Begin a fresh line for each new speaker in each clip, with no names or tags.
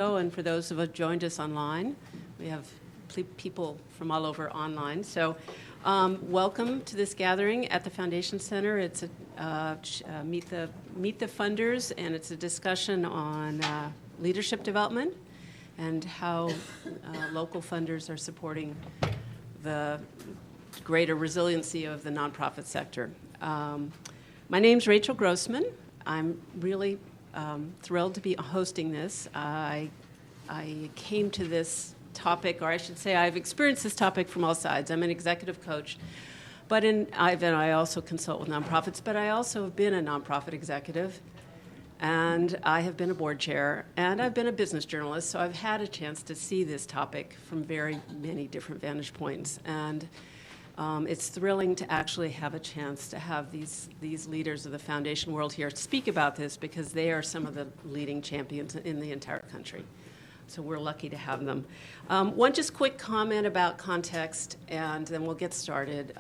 And for those who have joined us online, we have people from all over online. So welcome to this gathering at the Foundation Center. It's a meet the funders, and it's a discussion on leadership development and how local funders are supporting the greater resiliency of the nonprofit sector. My name's Rachel Grossman. I'm really thrilled to be hosting this. I came to this topic, or I should say I've experienced this topic from all sides. I'm an executive coach, but I also consult with nonprofits, but I also have been a nonprofit executive, and I have been a board chair, and I've been a business journalist, so I've had a chance to see this topic from very many different vantage points. And it's thrilling to actually have a chance to have these leaders of the foundation world here speak about this, because they are some of the leading champions in the entire country. So we're lucky to have them. One just quick comment about context, and then we'll get started.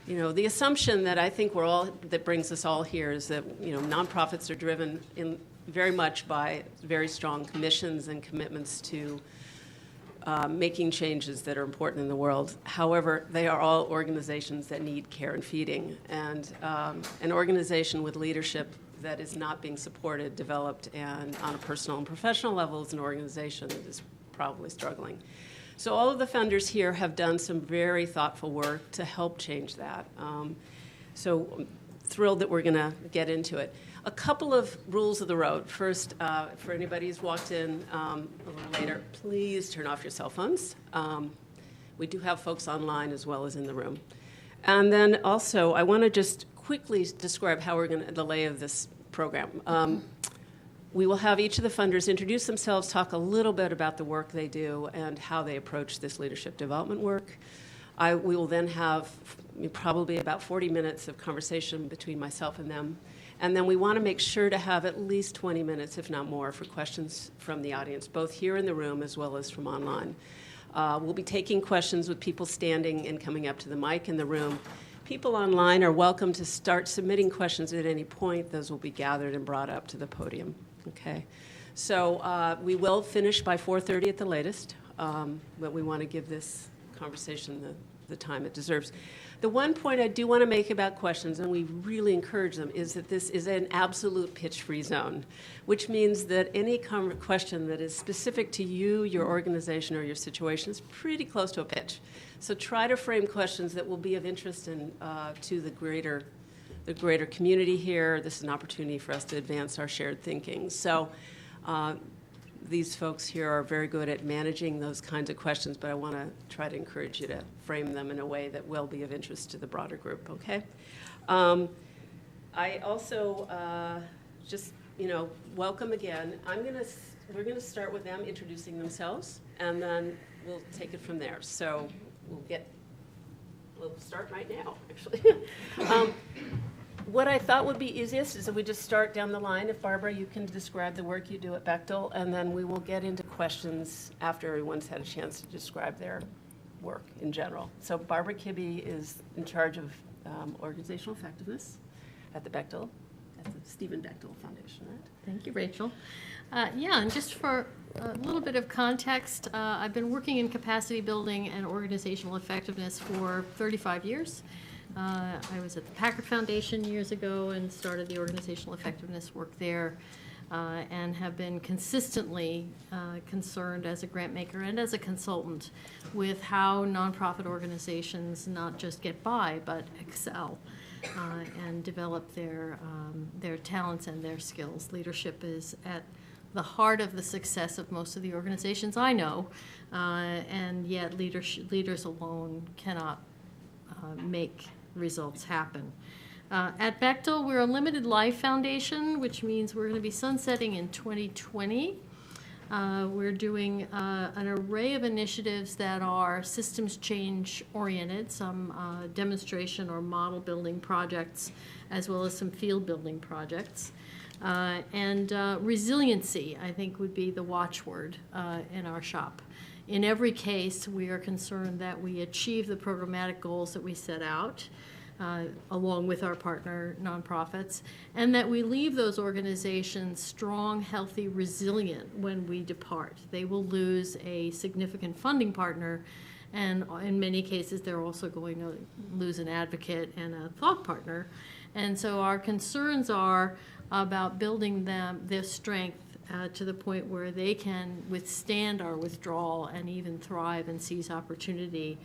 The assumption that I think that brings us all here is that nonprofits are driven very much by very strong commissions and commitments to making changes that are important in the world. However, they are all organizations that need care and feeding, and an organization with leadership that is not being supported, developed, and on a personal and professional level is an organization that is probably struggling. So all of the funders here have done some very thoughtful work to help change that. So I'm thrilled that we're going to get into it. A couple of rules of the road. First, for anybody who's walked in a little later, please turn off your cell phones. We do have folks online as well as in the room. And then also, I want to just quickly describe how the lay of this program. We will have each of the funders introduce themselves, talk a little bit about the work they do and how they approach this leadership development work. We will then have probably about 40 minutes of conversation between myself and them. And then we want to make sure to have at least 20 minutes, if not more, for questions from the audience, both here in the room as well as from online. We'll be taking questions with people standing and coming up to the mic in the room. People online are welcome to start submitting questions at any point. Those will be gathered and brought up to the podium. Okay. So we will finish by 4:30 at the latest, but we want to give this conversation the time it deserves. The one point I do want to make about questions, and we really encourage them, is that this is an absolute pitch-free zone, which means that any question that is specific to you, your organization, or your situation is pretty close to a pitch. So try to frame questions that will be of interest to the greater community here. This is an opportunity for us to advance our shared thinking. So these folks here are very good at managing those kinds of questions, but I want to try to encourage you to frame them in a way that will be of interest to the broader group, okay? I also welcome again. We're going to start with them introducing themselves, and then we'll take it from there. So we'll start right now, actually. What I thought would be easiest is if we just start down the line. If Barbara, you can describe the work you do at Bechtel, and then we will get into questions after everyone's had a chance to describe their work in general. So Barbara Kibbe is in charge of organizational effectiveness at the Stephen Bechtel Foundation, right?
Thank you, Rachel. And just for a little bit of context, I've been working in capacity building and organizational effectiveness for 35 years. I was at the Packard Foundation years ago and started the organizational effectiveness work there, and have been consistently concerned as a grant maker and as a consultant with how nonprofit organizations not just get by, but excel and develop their talents and their skills. Leadership is at the heart of the success of most of the organizations I know, and yet leaders alone cannot make results happen. At Bechtel, we're a limited life foundation, which means we're going to be sunsetting in 2020. We're doing an array of initiatives that are systems change oriented, some demonstration or model building projects, as well as some field building projects. And resiliency, I think, would be the watchword in our shop. In every case, we are concerned that we achieve the programmatic goals that we set out, along with our partner nonprofits, and that we leave those organizations strong, healthy, resilient when we depart. They will lose a significant funding partner, and in many cases they're also going to lose an advocate and a thought partner. And so our concerns are about building their strength to the point where they can withstand our withdrawal and even thrive and seize opportunity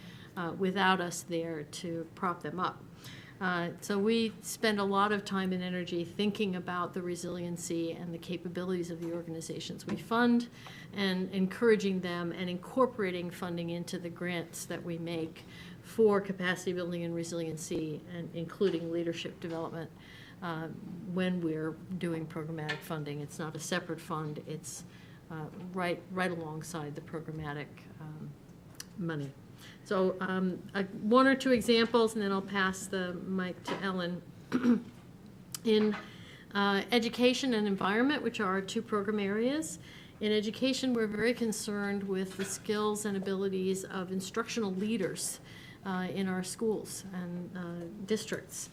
without us there to prop them up. So we spend a lot of time and energy thinking about the resiliency and the capabilities of the organizations we fund, and encouraging them and incorporating funding into the grants that we make for capacity building and resiliency, and including leadership development when we're doing programmatic funding. It's not a separate fund, it's right alongside the programmatic money. So one or two examples, and then I'll pass the mic to Ellen. In education and environment, which are our two program areas, in education we're very concerned with the skills and abilities of instructional leaders in our schools and districts,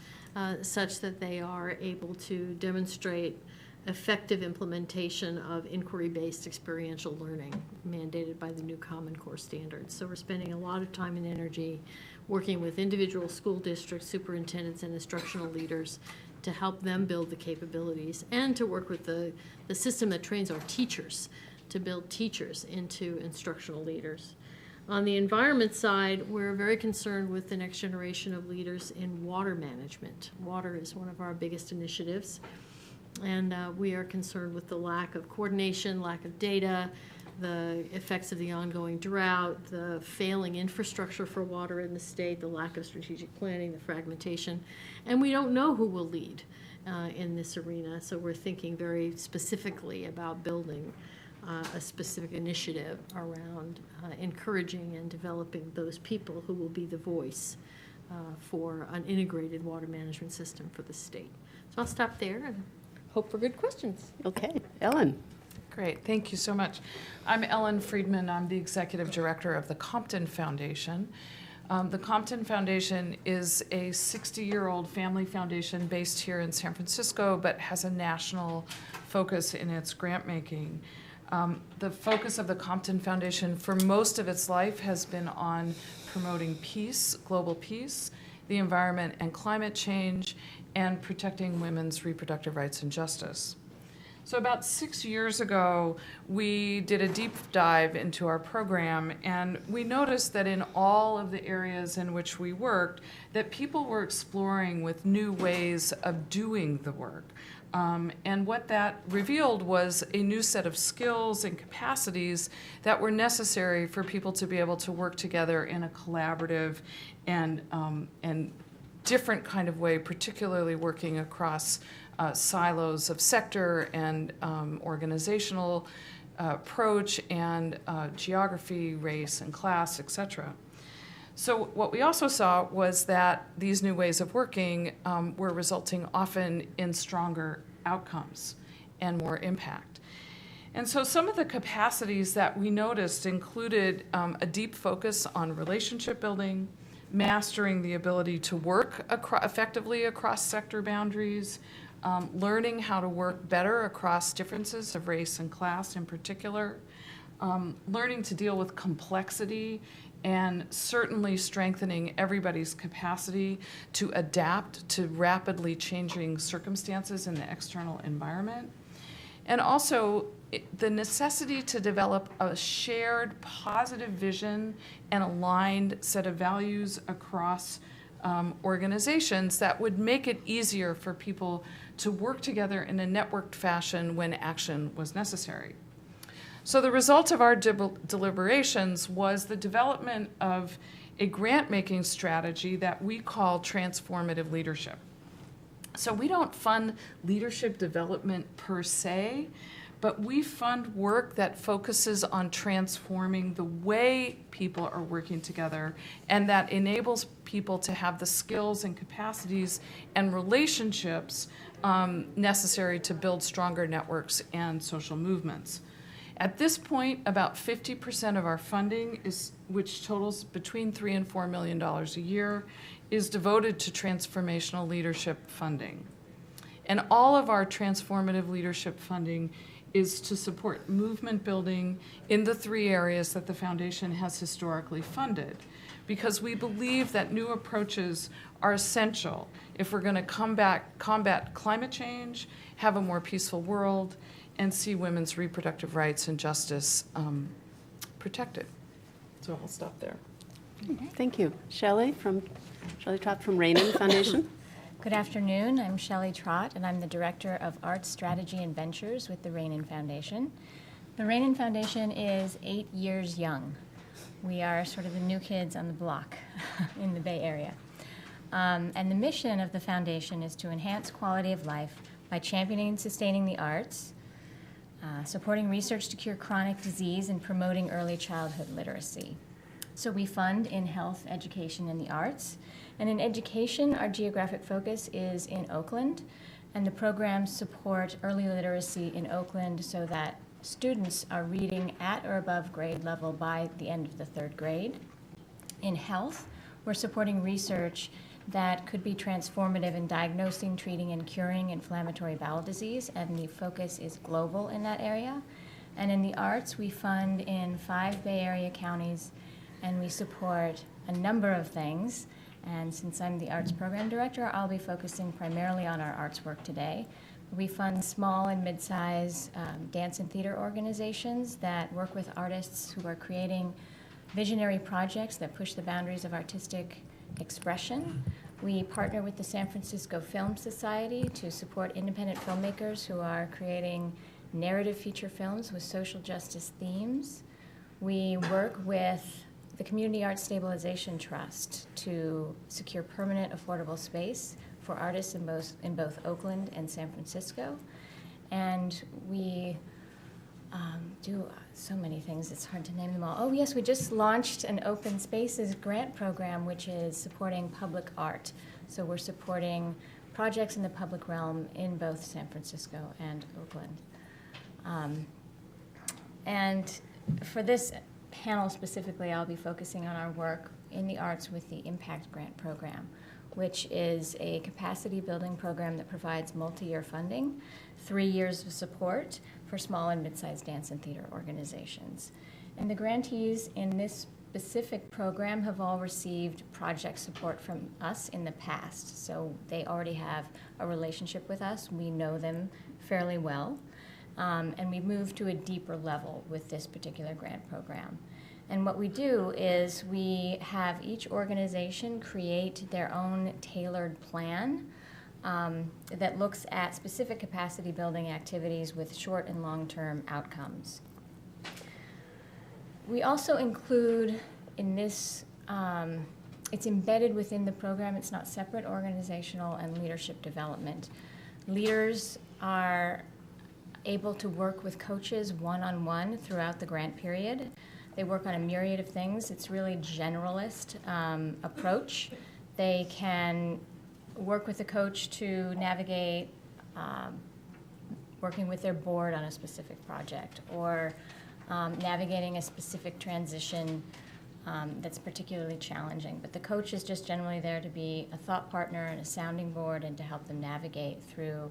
such that they are able to demonstrate effective implementation of inquiry-based experiential learning mandated by the new Common Core standards. So we're spending a lot of time and energy working with individual school districts, superintendents, and instructional leaders to help them build the capabilities, and to work with the system that trains our teachers to build teachers into instructional leaders. On the environment side, we're very concerned with the next generation of leaders in water management. Water is one of our biggest initiatives. And we are concerned with the lack of coordination, lack of data, the effects of the ongoing drought, the failing infrastructure for water in the state, the lack of strategic planning, the fragmentation. And we don't know who will lead in this arena, so we're thinking very specifically about building a specific initiative around encouraging and developing those people who will be the voice for an integrated water management system for the state. So I'll stop there and hope for good questions.
Okay, Ellen.
Great, thank you so much. I'm Ellen Friedman. I'm the executive director of the Compton Foundation. The Compton Foundation is a 60-year-old family foundation based here in San Francisco, but has a national focus in its grant making. The focus of the Compton Foundation for most of its life has been on promoting peace, global peace, the environment and climate change, and protecting women's reproductive rights and justice. So about 6 years ago, we did a deep dive into our program, and we noticed that in all of the areas in which we worked, that people were exploring with new ways of doing the work. And what that revealed was a new set of skills and capacities that were necessary for people to be able to work together in a collaborative and different kind of way, particularly working across silos of sector and organizational approach and geography, race, and class, etc. So what we also saw was that these new ways of working were resulting often in stronger outcomes and more impact. And so some of the capacities that we noticed included a deep focus on relationship building, mastering the ability to work effectively across sector boundaries, learning how to work better across differences of race and class in particular, learning to deal with complexity, and certainly strengthening everybody's capacity to adapt to rapidly changing circumstances in the external environment. And also the necessity to develop a shared positive vision and aligned set of values across organizations that would make it easier for people to work together in a networked fashion when action was necessary. So the result of our deliberations was the development of a grant-making strategy that we call transformative leadership. So we don't fund leadership development per se, but we fund work that focuses on transforming the way people are working together, and that enables people to have the skills and capacities and relationships necessary to build stronger networks and social movements. At this point, about 50% of our funding which totals between $3 and $4 million a year, is devoted to transformational leadership funding. And all of our transformative leadership funding is to support movement building in the 3 areas that the foundation has historically funded, because we believe that new approaches are essential if we're going to combat climate change, have a more peaceful world, and see women's reproductive rights and justice protected. So I'll stop there.
Thank you. Shelley Trott from Rainin Foundation.
Good afternoon. I'm Shelley Trott, and I'm the Director of Arts Strategy and Ventures with the Rainin Foundation. The Rainin Foundation is 8 years young. We are sort of the new kids on the block in the Bay Area. And the mission of the foundation is to enhance quality of life by championing and sustaining the arts, supporting research to cure chronic disease, and promoting early childhood literacy. So we fund in health, education, and the arts. And in education, our geographic focus is in Oakland, and the programs support early literacy in Oakland so that students are reading at or above grade level by the end of the 3rd grade. In health, we're supporting research that could be transformative in diagnosing, treating, and curing inflammatory bowel disease, and the focus is global in that area. And in the arts, we fund in 5 Bay Area counties, and we support a number of things. And since I'm the arts program director, I'll be focusing primarily on our arts work today. We fund small and mid-size dance and theater organizations that work with artists who are creating visionary projects that push the boundaries of artistic expression. We partner with the San Francisco Film Society to support independent filmmakers who are creating narrative feature films with social justice themes. We work with the Community Arts Stabilization Trust to secure permanent affordable space for artists in both Oakland and San Francisco. And we do so many things, it's hard to name them all. Oh yes, we just launched an Open Spaces grant program, which is supporting public art. So we're supporting projects in the public realm in both San Francisco and Oakland. And for this panel specifically, I'll be focusing on our work in the arts with the Impact Grant Program, which is a capacity building program that provides multi-year funding, 3 years of support for small and mid-sized dance and theater organizations. And the grantees in this specific program have all received project support from us in the past, so they already have a relationship with us. We know them fairly well. And we move to a deeper level with this particular grant program. And what we do is we have each organization create their own tailored plan that looks at specific capacity building activities with short and long-term outcomes. We also include in this, it's embedded within the program, it's not separate, organizational and leadership development. Leaders are able to work with coaches one-on-one throughout the grant period. They work on a myriad of things. It's really generalist approach. They can work with a coach to navigate working with their board on a specific project, or navigating a specific transition that's particularly challenging. But the coach is just generally there to be a thought partner and a sounding board and to help them navigate through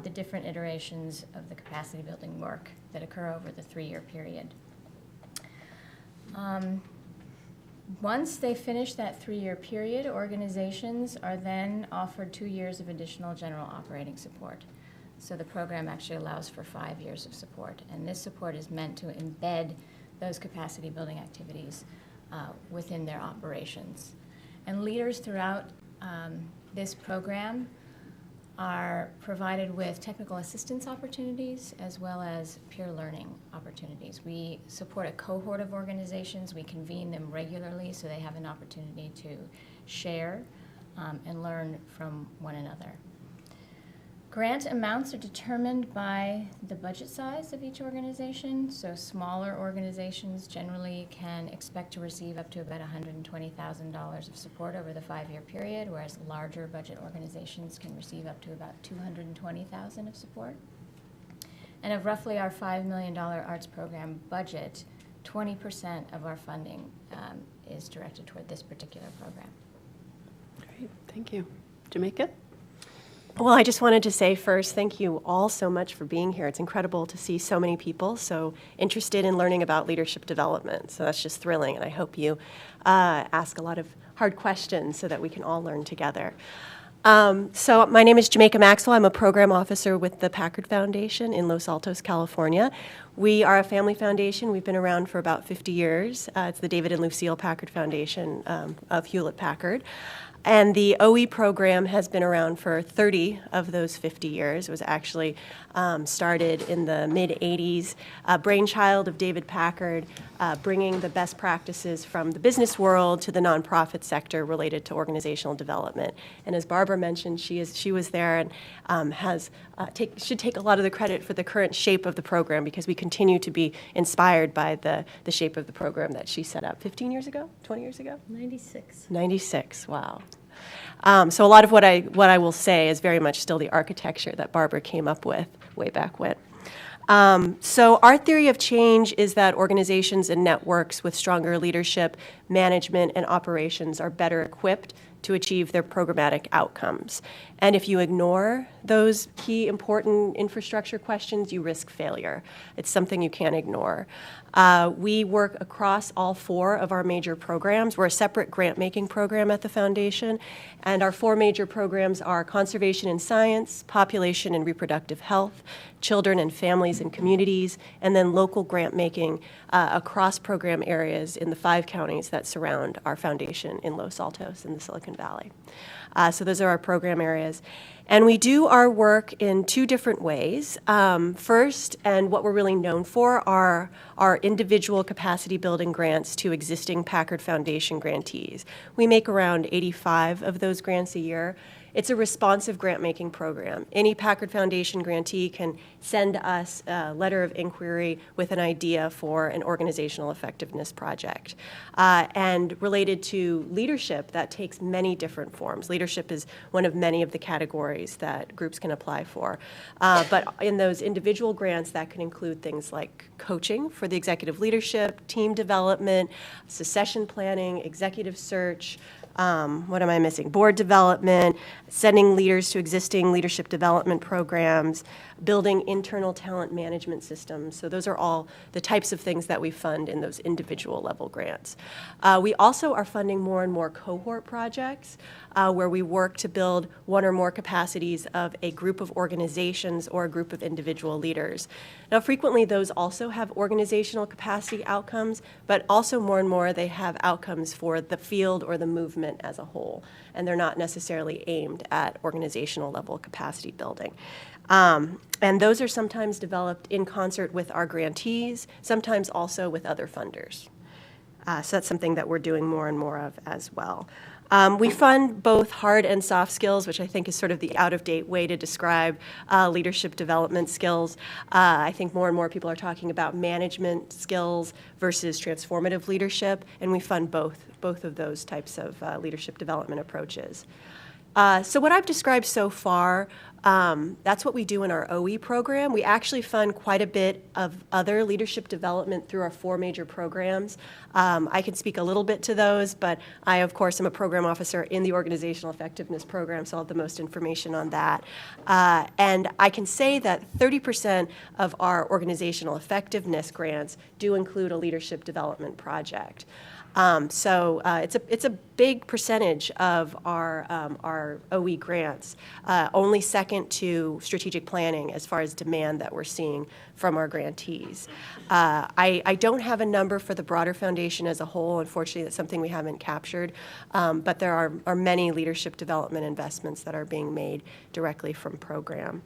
the different iterations of the capacity building work that occur over the 3-year period. Once they finish that 3-year period, organizations are then offered 2 years of additional general operating support. So the program actually allows for 5 years of support, and this support is meant to embed those capacity building activities within their operations. And leaders throughout this program are provided with technical assistance opportunities as well as peer learning opportunities. We support a cohort of organizations. We convene them regularly so they have an opportunity to share and learn from one another. Grant amounts are determined by the budget size of each organization. So smaller organizations generally can expect to receive up to about $120,000 of support over the 5-year period, whereas larger budget organizations can receive up to about $220,000 of support. And of roughly our $5 million arts program budget, 20% of our funding is directed toward this particular program.
Great, thank you. Jamaica?
Well, I just wanted to say first, thank you all so much for being here. It's incredible to see so many people so interested in learning about leadership development. So that's just thrilling, and I hope you ask a lot of hard questions so that we can all learn together. So my name is Jamaica Maxwell. I'm a program officer with the Packard Foundation in Los Altos, California. We are a family foundation. We've been around for about 50 years. It's the David and Lucille Packard Foundation of Hewlett-Packard. And the OE program has been around for 30 of those 50 years. It was actually started in the mid-'80s, brainchild of David Packard, bringing the best practices from the business world to the nonprofit sector related to organizational development. And as Barbara mentioned, she was there and should take a lot of the credit for the current shape of the program, because we continue to be inspired by the shape of the program that she set up 15 years ago, 20 years ago?
96.
96, wow. So a lot of what I will say is very much still the architecture that Barbara came up with way back when. So our theory of change is that organizations and networks with stronger leadership, management, and operations are better equipped to achieve their programmatic outcomes. And if you ignore those key important infrastructure questions, you risk failure. It's something you can't ignore. We work across all 4 of our major programs. We're a separate grant-making program at the foundation, and our 4 major programs are conservation and science, population and reproductive health, children and families and communities, and then local grant-making across program areas in the 5 counties that surround our foundation in Los Altos in the Silicon Valley. So those are our program areas. And we do our work in 2 different ways. First, and what we're really known for, are our individual capacity building grants to existing Packard Foundation grantees. We make around 85 of those grants a year. It's a responsive grant-making program. Any Packard Foundation grantee can send us a letter of inquiry with an idea for an organizational effectiveness project. And related to leadership, that takes many different forms. Leadership is one of many of the categories that groups can apply for. But in those individual grants, that can include things like coaching for the executive leadership, team development, succession planning, executive search, what am I missing? Board development, sending leaders to existing leadership development programs, building internal talent management systems. So those are all the types of things that we fund in those individual level grants. We also are funding more and more cohort projects where we work to build one or more capacities of a group of organizations or a group of individual leaders. Now, frequently those also have organizational capacity outcomes, but also more and more they have outcomes for the field or the movement as a whole, and they're not necessarily aimed at organizational level capacity building. And those are sometimes developed in concert with our grantees, sometimes also with other funders. So that's something that we're doing more and more of as well. We fund both hard and soft skills, which I think is sort of the out-of-date way to describe leadership development skills. I think more and more people are talking about management skills versus transformative leadership, and we fund both of those types of leadership development approaches. So what I've described so far, that's what we do in our OE program. We actually fund quite a bit of other leadership development through our 4 major programs. I can speak a little bit to those, but I, of course, am a program officer in the Organizational Effectiveness Program, so I'll have the most information on that. And I can say that 30% of our organizational effectiveness grants do include a leadership development project. So it's a big percentage of our OE grants, only second to strategic planning as far as demand that we're seeing from our grantees. I don't have a number for the broader foundation as a whole. Unfortunately, that's something we haven't captured, but there are many leadership development investments that are being made directly from program.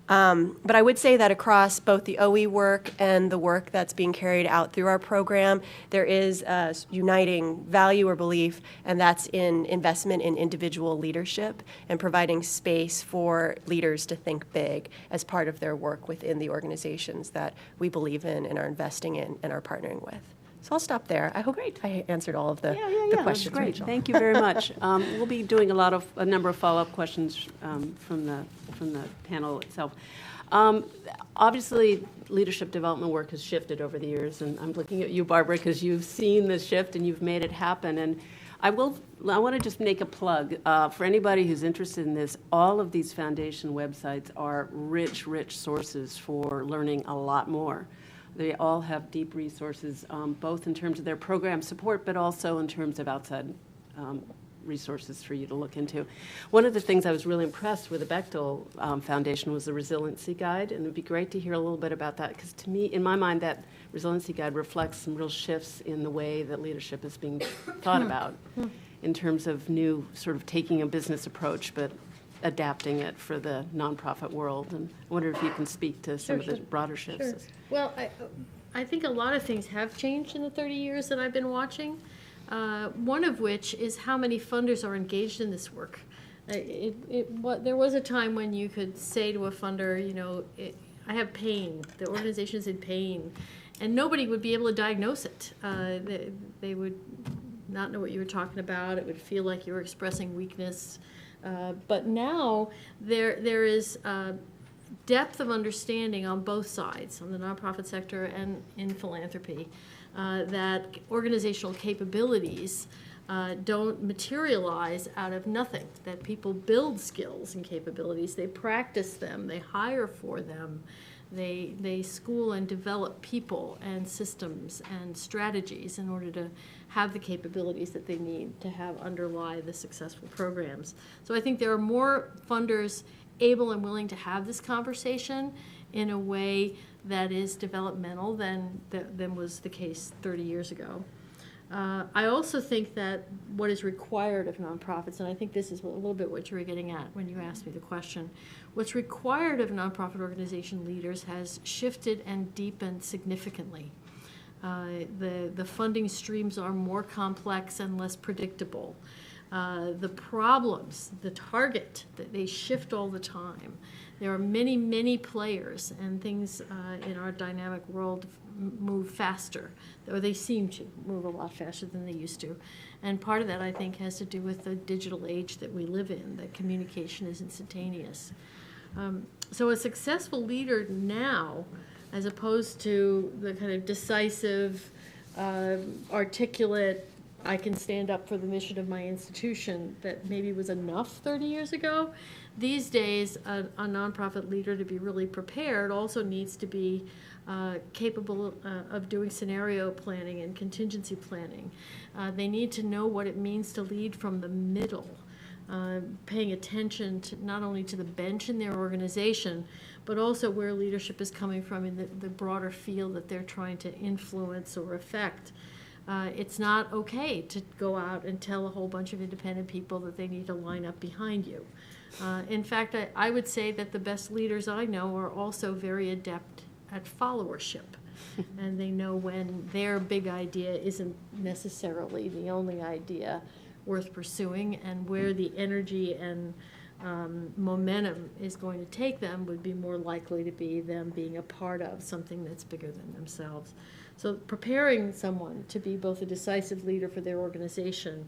But I would say that across both the OE work and the work that's being carried out through our program, there is a uniting value or belief, and that's in investment in individual leadership and providing space for leaders to think big as part of their work within the organizations that we believe in and are investing in and are partnering with. So I'll stop there. I hope I answered all of the
That's
questions,
great.
Rachel.
Thank you very much. We'll be doing a number of follow-up questions from the panel itself. Obviously, leadership development work has shifted over the years, and I'm looking at you, Barbara, because you've seen this shift and you've made it happen. And I want to just make a plug for anybody who's interested in this. All of these foundation websites are rich sources for learning a lot more. They all have deep resources, both in terms of their program support, but also in terms of outside resources for you to look into. One of the things I was really impressed with the Bechtel Foundation was the Resiliency Guide, and it would be great to hear a little bit about that, because to me, in my mind, that Resiliency Guide reflects some real shifts in the way that leadership is being thought about in terms of new sort of taking a business approach, but adapting it for the nonprofit world. And I wonder if you can speak to some of the broader shifts.
Sure. Well, I think a lot of things have changed in the 30 years that I've been watching. One of which is how many funders are engaged in this work. There was a time when you could say to a funder, I have pain, the organization's in pain, and nobody would be able to diagnose it. They would not know what you were talking about. It would feel like you were expressing weakness. But now there is depth of understanding on both sides, on the nonprofit sector and in philanthropy, that organizational capabilities don't materialize out of nothing, that people build skills and capabilities, they practice them, they hire for them, they school and develop people and systems and strategies in order to have the capabilities that they need to have underlie the successful programs. So I think there are more funders able and willing to have this conversation in a way that is developmental than was the case 30 years ago. I also think that what is required of nonprofits, and I think this is a little bit what you were getting at when you asked me the question, what's required of nonprofit organization leaders has shifted and deepened significantly. The funding streams are more complex and less predictable. The problems, the target, they shift all the time. There are many players, and things in our dynamic world move faster, or they seem to move a lot faster than they used to. And part of that, I think, has to do with the digital age that we live in, that communication is instantaneous. So a successful leader now, as opposed to the kind of decisive, articulate, I can stand up for the mission of my institution that maybe was enough 30 years ago. These days, a nonprofit leader, to be really prepared, also needs to be capable of doing scenario planning and contingency planning. They need to know what it means to lead from the middle, paying attention to not only to the bench in their organization, but also where leadership is coming from in the broader field that they're trying to influence or affect. It's not okay to go out and tell a whole bunch of independent people that they need to line up behind you. In fact, I would say that the best leaders I know are also very adept at followership. And they know when their big idea isn't necessarily the only idea worth pursuing, and where the energy and momentum is going to take them would be more likely to be them being a part of something that's bigger than themselves. So preparing someone to be both a decisive leader for their organization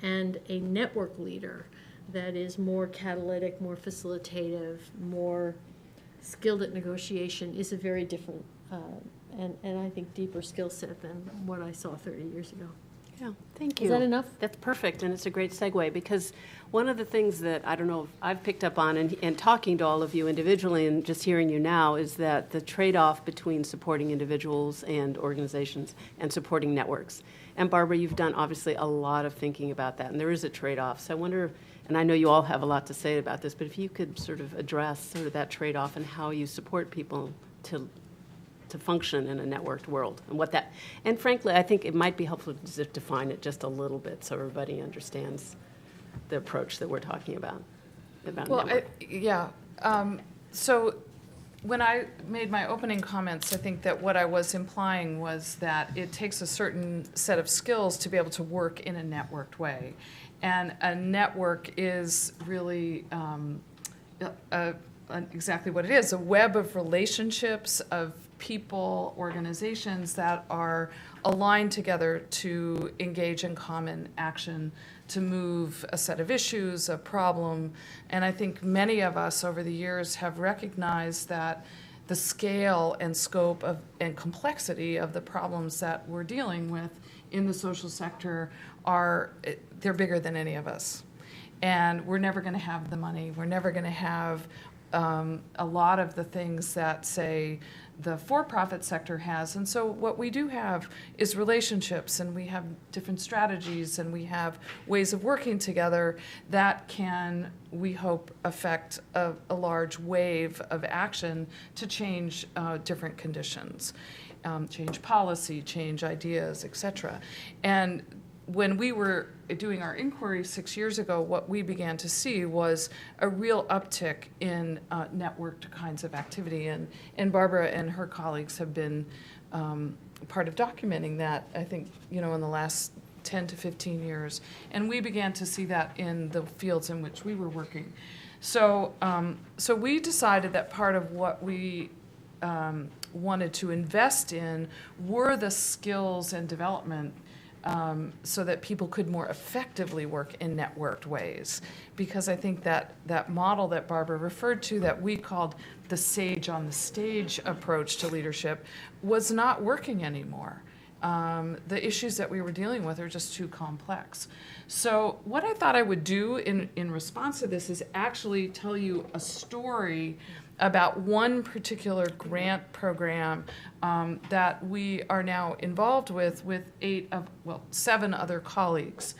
and a network leader that is more catalytic, more facilitative, more skilled at negotiation is a very different and I think deeper skill set than what I saw 30 years ago.
Yeah, thank you.
Is that enough?
That's perfect, and it's a great segue, because one of the things that I don't know if I've picked up on and talking to all of you individually and just hearing you now is that the trade-off between supporting individuals and organizations and supporting networks. And Barbara, you've done obviously a lot of thinking about that, and there is a trade-off. So I wonder, and I know you all have a lot to say about this, but if you could sort of address sort of that trade-off and how you support people to function in a networked world, and what that, and frankly, I think it might be helpful to just define it just a little bit so everybody understands the approach that we're talking about
Well,
network.
So when I made my opening comments, I think that what I was implying was that it takes a certain set of skills to be able to work in a networked way. And a network is really exactly what it is, a web of relationships, of people, organizations that are aligned together to engage in common action to move a set of issues, a problem. And I think many of us over the years have recognized that the scale and scope of and complexity of the problems that we're dealing with in the social sector they're bigger than any of us. And we're never going to have the money. We're never going to have a lot of the things that, say, the for-profit sector has. And so what we do have is relationships, and we have different strategies, and we have ways of working together that can, we hope, affect a large wave of action to change different conditions, change policy, change ideas, et cetera. And when we were doing our inquiry 6 years ago, what we began to see was a real uptick in networked kinds of activity. And Barbara and her colleagues have been part of documenting that, I think, in the last 10 to 15 years. And we began to see that in the fields in which we were working. So we decided that part of what we wanted to invest in were the skills and development so that people could more effectively work in networked ways. Because I think that model that Barbara referred to, that we called the sage on the stage approach to leadership, was not working anymore. The issues that we were dealing with are just too complex. So what I thought I would do in response to this is actually tell you a story about one particular grant program that we are now involved with 7 other colleagues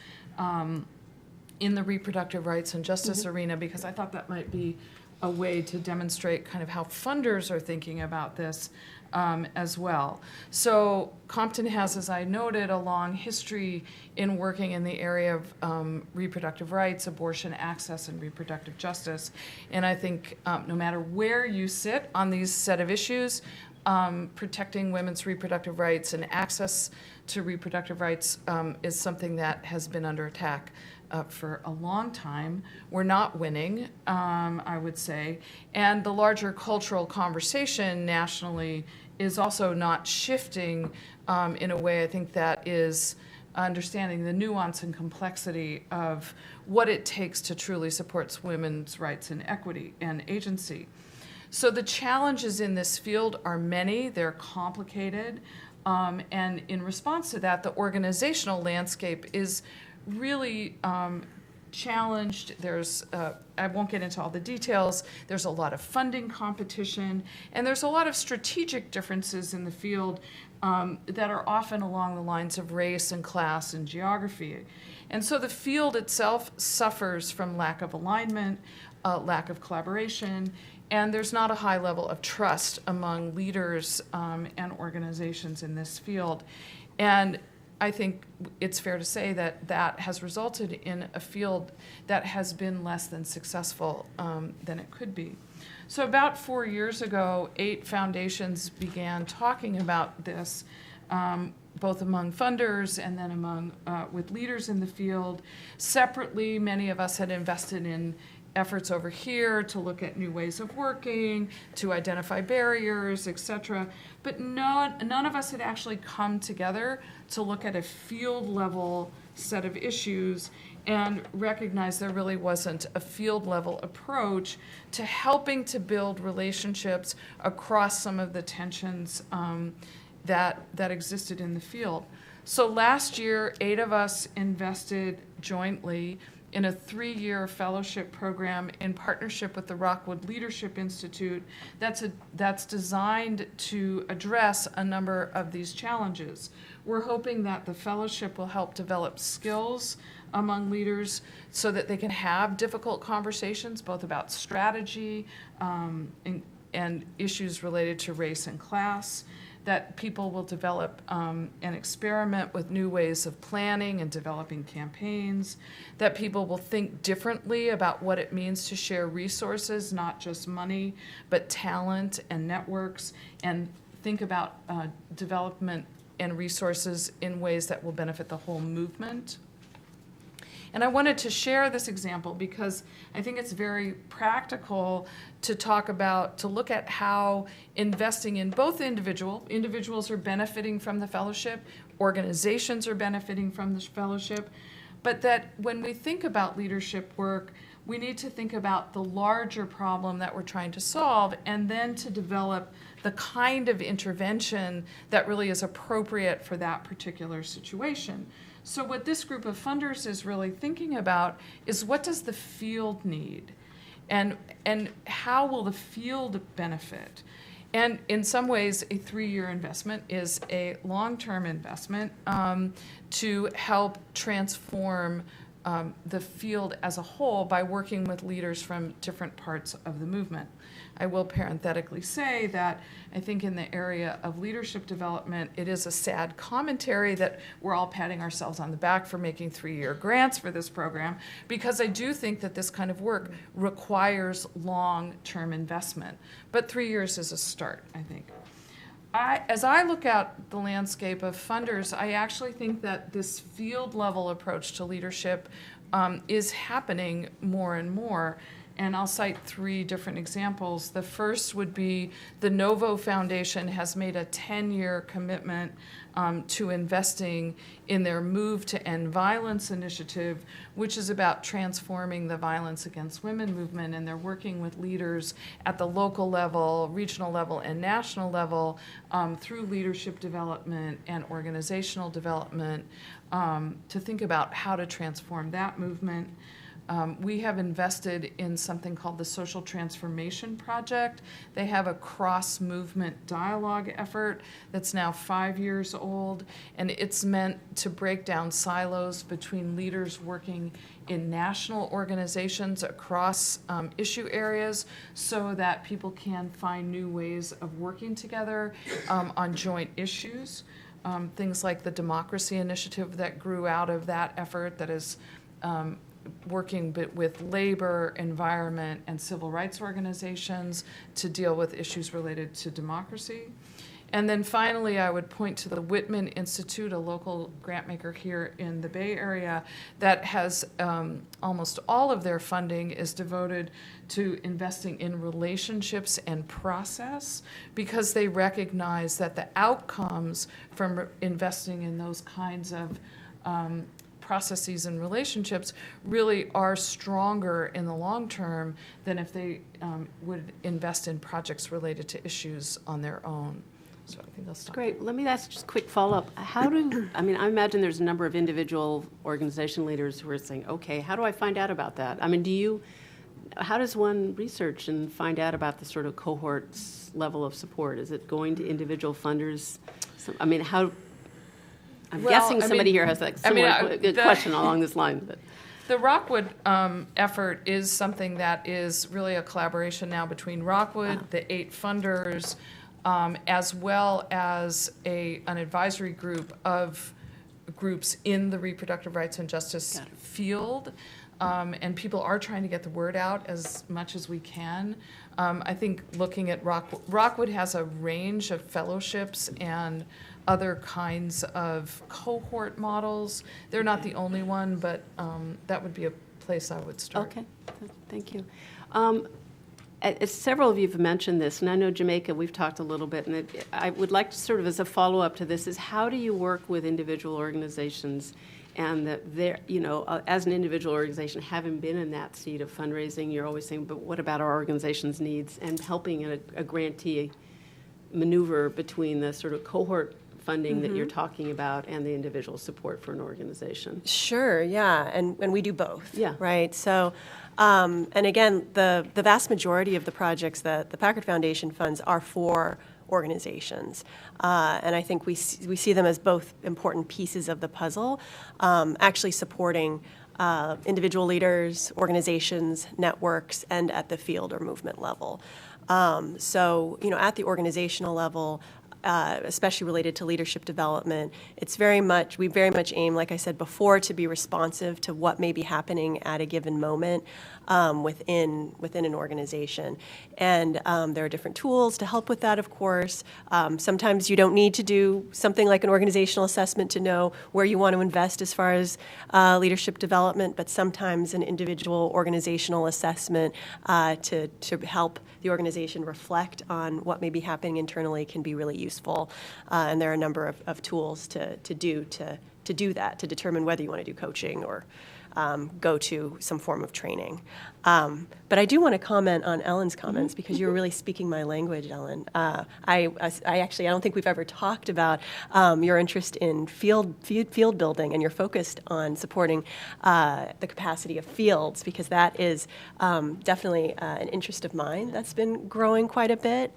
in the reproductive rights and justice arena, because I thought that might be a way to demonstrate kind of how funders are thinking about this as well. So Compton has, as I noted, a long history in working in the area of reproductive rights, abortion access, and reproductive justice. And I think no matter where you sit on these set of issues, protecting women's reproductive rights and access to reproductive rights is something that has been under attack for a long time. We're not winning, I would say. And the larger cultural conversation nationally is also not shifting in a way, I think, that is understanding the nuance and complexity of what it takes to truly support women's rights and equity and agency. So the challenges in this field are many, they're complicated, and in response to that, the organizational landscape is really challenged. There's, I won't get into all the details, there's a lot of funding competition, and there's a lot of strategic differences in the field that are often along the lines of race and class and geography. And so the field itself suffers from lack of alignment, lack of collaboration, and there's not a high level of trust among leaders and organizations in this field. And I think it's fair to say that that has resulted in a field that has been less than successful than it could be. So about 4 years ago, 8 foundations began talking about this, both among funders and then among with leaders in the field. Separately, many of us had invested in efforts over here to look at new ways of working, to identify barriers, et cetera. But none of us had actually come together to look at a field level set of issues and recognize there really wasn't a field level approach to helping to build relationships across some of the tensions that existed in the field. So last year, 8 of us invested jointly in a 3-year fellowship program in partnership with the Rockwood Leadership Institute that's designed to address a number of these challenges. We're hoping that the fellowship will help develop skills among leaders so that they can have difficult conversations, both about strategy and issues related to race and class, that people will develop and experiment with new ways of planning and developing campaigns, that people will think differently about what it means to share resources, not just money, but talent and networks, and think about development and resources in ways that will benefit the whole movement. And I wanted to share this example because I think it's very practical to look at how investing in both individuals are benefiting from the fellowship, organizations are benefiting from this fellowship, but that when we think about leadership work, we need to think about the larger problem that we're trying to solve and then to develop the kind of intervention that really is appropriate for that particular situation. So what this group of funders is really thinking about is, what does the field need? And how will the field benefit? And in some ways, a 3-year investment is a long-term investment to help transform the field as a whole by working with leaders from different parts of the movement. I will parenthetically say that I think in the area of leadership development, it is a sad commentary that we're all patting ourselves on the back for making 3-year grants for this program, because I do think that this kind of work requires long-term investment. But 3 years is a start, I think. As I look at the landscape of funders, I actually think that this field-level approach to leadership is happening more and more. And I'll cite 3 different examples. The first would be the Novo Foundation has made a 10-year commitment to investing in their Move to End Violence initiative, which is about transforming the violence against women movement. And they're working with leaders at the local level, regional level, and national level through leadership development and organizational development to think about how to transform that movement. We have invested in something called the Social Transformation Project. They have a cross-movement dialogue effort that's now 5 years old, and it's meant to break down silos between leaders working in national organizations across issue areas so that people can find new ways of working together on joint issues. Things like the Democracy Initiative that grew out of that effort that is working with labor, environment, and civil rights organizations to deal with issues related to democracy. And then finally, I would point to the Whitman Institute, a local grant maker here in the Bay Area, that has almost all of their funding is devoted to investing in relationships and process, because they recognize that the outcomes from investing in those kinds of processes and relationships really are stronger in the long term than if they would invest in projects related to issues on their own. So I think I'll stop.
Great. Let me ask just a quick follow-up. I imagine there's a number of individual organization leaders who are saying, okay, how do I find out about that? I mean, how does one research and find out about the sort of cohorts level of support? Is it going to individual funders? I'm guessing somebody here has a similar question along this line. But.
The Rockwood effort is something that is really a collaboration now between Rockwood, the 8 funders, as well as an advisory group of groups in the reproductive rights and justice field. And people are trying to get the word out as much as we can. I think looking at Rockwood has a range of fellowships and other kinds of cohort models. They're not the only one, but that would be a place I would start.
Okay, thank you. Several of you have mentioned this, and I know Jamaica, we've talked a little bit, and I would like to sort of, as a follow-up to this, is how do you work with individual organizations and that they're, as an individual organization, having been in that seat of fundraising, you're always saying, but what about our organization's needs, and helping a grantee maneuver between the sort of cohort funding that you're talking about and the individual support for an organization?
Sure, yeah, and we do both.
Yeah.
Right, so, and again, the vast majority of the projects that the Packard Foundation funds are for organizations. And I think we see them as both important pieces of the puzzle, actually supporting individual leaders, organizations, networks, and at the field or movement level. So, at the organizational level, especially related to leadership development, we very much aim, like I said before, to be responsive to what may be happening at a given moment within an organization. And there are different tools to help with that, of course. Sometimes you don't need to do something like an organizational assessment to know where you want to invest as far as leadership development, but sometimes an individual organizational assessment to help the organization reflect on what may be happening internally can be really useful. And there are a number of tools to do that, to determine whether you want to do coaching or go to some form of training. But I do want to comment on Ellen's comments because you were really speaking my language, Ellen. I don't think we've ever talked about your interest in field building, and you're focused on supporting the capacity of fields, because that is definitely an interest of mine that's been growing quite a bit.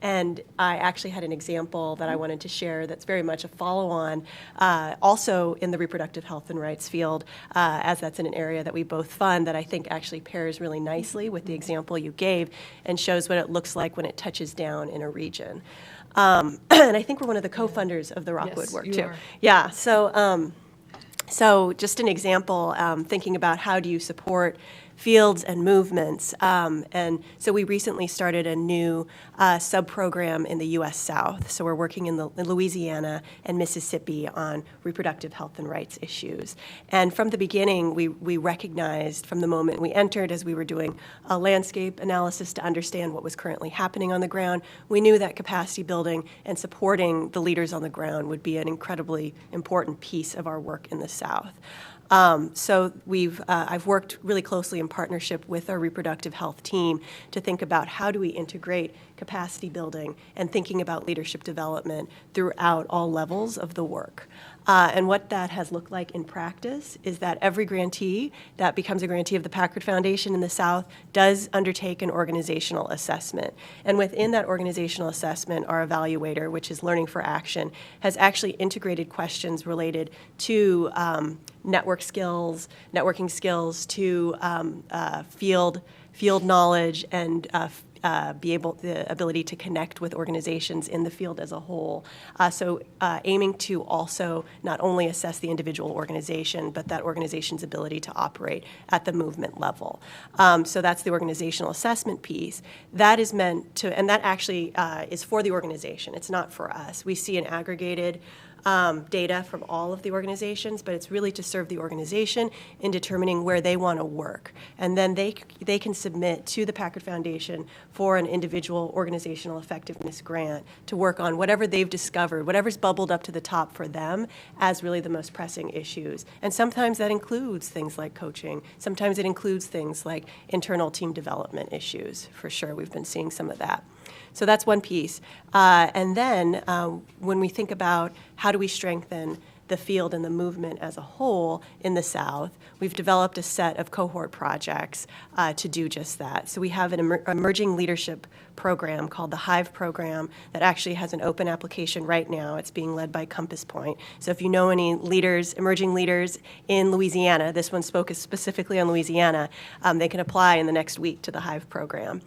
And I actually had an example that I wanted to share that's very much a follow-on, also in the reproductive health and rights field, as that's in an area that we both fund, that I think actually pairs really nicely with the example you gave and shows what it looks like when it touches down in a region. And I think we're one of the co-funders of the Rockwood
Yes,
work,
you
too.
are.
Yeah, so just an example, thinking about how do you support fields and movements. And so we recently started a new sub-program in the U.S. South. So we're working in Louisiana and Mississippi on reproductive health and rights issues. And from the beginning, we recognized from the moment we entered, as we were doing a landscape analysis to understand what was currently happening on the ground, we knew that capacity building and supporting the leaders on the ground would be an incredibly important piece of our work in the South. So I've worked really closely in partnership with our reproductive health team to think about how do we integrate capacity building and thinking about leadership development throughout all levels of the work. And what that has looked like in practice is that every grantee that becomes a grantee of the Packard Foundation in the South does undertake an organizational assessment. And within that organizational assessment, our evaluator, which is Learning for Action, has actually integrated questions related to networking skills, to field knowledge, and the ability to connect with organizations in the field as a whole. So aiming to also not only assess the individual organization, but that organization's ability to operate at the movement level. So that's the organizational assessment piece. That is meant to, and that actually is for the organization. It's not for us. We see an aggregated data from all of the organizations, but it's really to serve the organization in determining where they want to work. And then they can submit to the Packard Foundation for an individual organizational effectiveness grant to work on whatever they've discovered, whatever's bubbled up to the top for them as really the most pressing issues. And sometimes that includes things like coaching. Sometimes it includes things like internal team development issues. For sure, we've been seeing some of that. So that's one piece. And then when we think about how do we strengthen the field and the movement as a whole in the South, we've developed a set of cohort projects to do just that. So we have an emerging leadership program called the HIVE program that actually has an open application right now. It's being led by Compass Point. So if you know any leaders, emerging leaders in Louisiana, this one's focused specifically on Louisiana, they can apply in the next week to the HIVE program.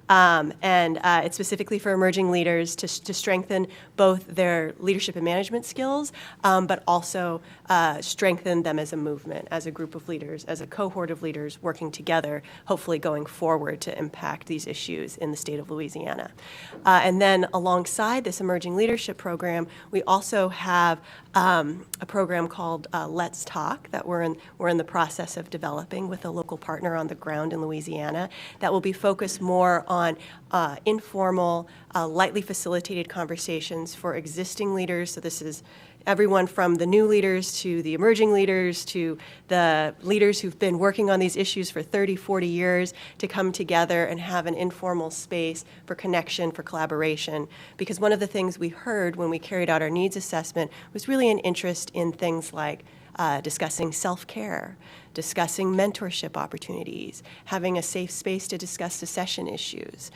And it's specifically for emerging leaders to strengthen both their leadership and management skills, but also strengthen them as a movement, as a group of leaders, as a cohort of leaders working together, hopefully going forward to impact these issues in the state of Louisiana. And then alongside this emerging leadership program, we also have a program called Let's Talk that we're in the process of developing with a local partner on the ground in Louisiana that will be focused more on informal, lightly facilitated conversations for existing leaders. So this is everyone from the new leaders to the emerging leaders to the leaders who've been working on these issues for 30, 40 years to come together and have an informal space for connection, for collaboration. Because one of the things we heard when we carried out our needs assessment was really an interest in things like discussing self-care, discussing mentorship opportunities, having a safe space to discuss secession issues.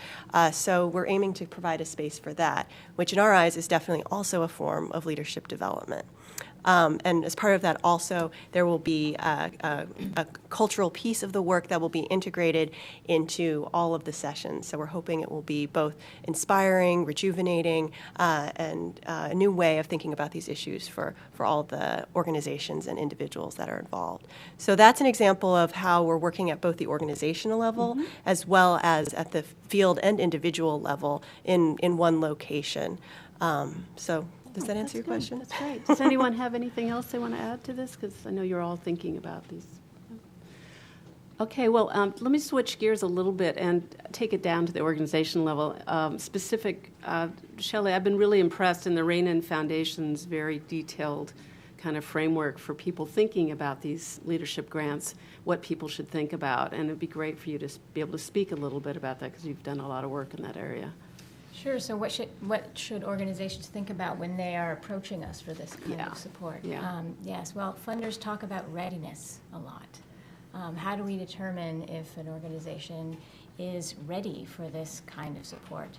So we're aiming to provide a space for that, which in our eyes is definitely also a form of leadership development. And as part of that also, there will be a cultural piece of the work that will be integrated into all of the sessions. So we're hoping it will be both inspiring, rejuvenating, and a new way of thinking about these issues for all the organizations and individuals that are involved. So that's an example of how we're working at both the organizational level as well as at the field and individual level in one location. So does that answer your question?
That's great. Does anyone have anything else they want to add to this? Because I know you're all thinking about these. Okay, well, let me switch gears a little bit and take it down to the organization level. Shelley, I've been really impressed in the Rainin Foundation's very detailed kind of framework for people thinking about these leadership grants, what people should think about. And it'd be great for you to be able to speak a little bit about that because you've done a lot of work in that area.
Sure. So what should organizations think about when they are approaching us for this kind of support?
Yeah.
Yes. Well, funders talk about readiness a lot. How do we determine if an organization is ready for this kind of support?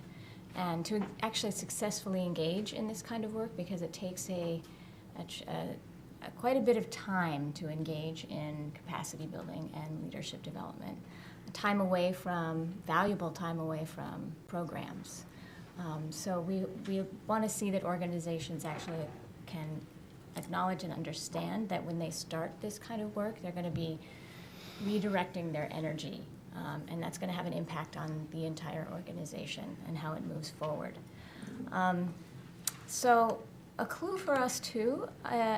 And to actually successfully engage in this kind of work, because it takes quite a bit of time to engage in capacity building and leadership development, valuable time away from programs. So we want to see that organizations actually can acknowledge and understand that when they start this kind of work, they're going to be redirecting their energy, and that's going to have an impact on the entire organization and how it moves forward. So a clue for us, too,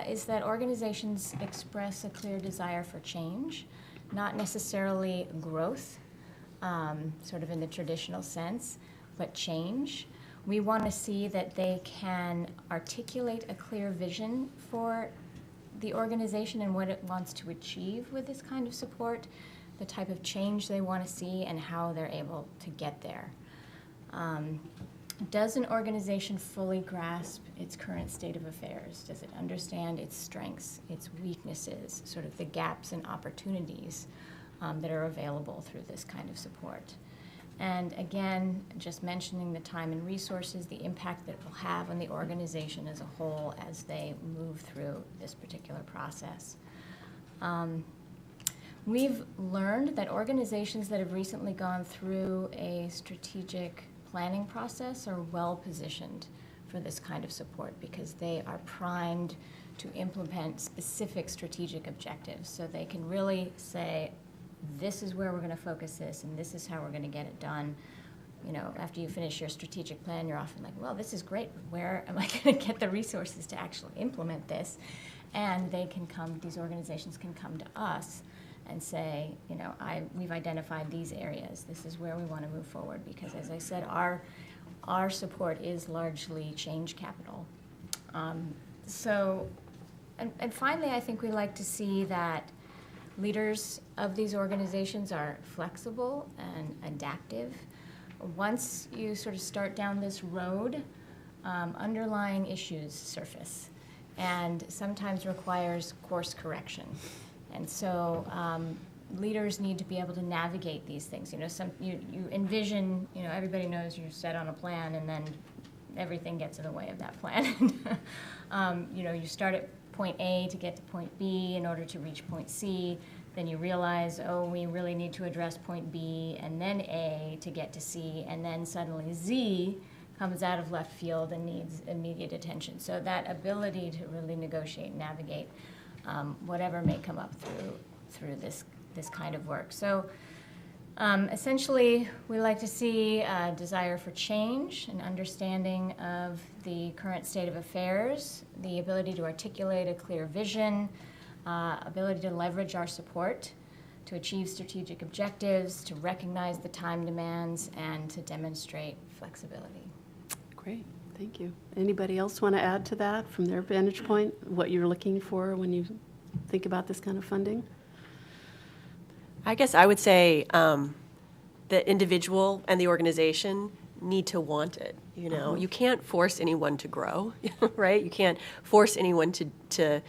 is that organizations express a clear desire for change, not necessarily growth, sort of in the traditional sense, but change. We want to see that they can articulate a clear vision for the organization and what it wants to achieve with this kind of support, the type of change they want to see, and how they're able to get there. Does an organization fully grasp its current state of affairs? Does it understand its strengths, its weaknesses, sort of the gaps and opportunities that are available through this kind of support? And again, just mentioning the time and resources, the impact that it will have on the organization as a whole as they move through this particular process. We've learned that organizations that have recently gone through a strategic planning process are well positioned for this kind of support because they are primed to implement specific strategic objectives. So they can really say, this is where we're going to focus this, and this is how we're going to get it done. You know, after you finish your strategic plan, you're often like, well, this is great, but where am I going to get the resources to actually implement this? And these organizations can come to us and say, you know, we've identified these areas. This is where we want to move forward because, as I said, our support is largely change capital. And finally, I think we like to see that leaders of these organizations are flexible and adaptive. Once you sort of start down this road, underlying issues surface and sometimes requires course correction. And so leaders need to be able to navigate these things. You know, you envision, you know, everybody knows you're set on a plan and then everything gets in the way of that plan. You know, you start at point A to get to point B in order to reach point C. Then you realize, oh, we really need to address point B and then A to get to C. And then suddenly Z comes out of left field and needs immediate attention. So that ability to really negotiate and navigate whatever may come up through this kind of work. So essentially, we like to see a desire for change, an understanding of the current state of affairs, the ability to articulate a clear vision, ability to leverage our support to achieve strategic objectives, to recognize the time demands, and to demonstrate flexibility.
Great, thank you. Anybody else want to add to that from their vantage point, what you're looking for when you think about this kind of funding?
I guess I would say the individual and the organization need to want it. You know, you can't force anyone to grow, right? You can't force anyone to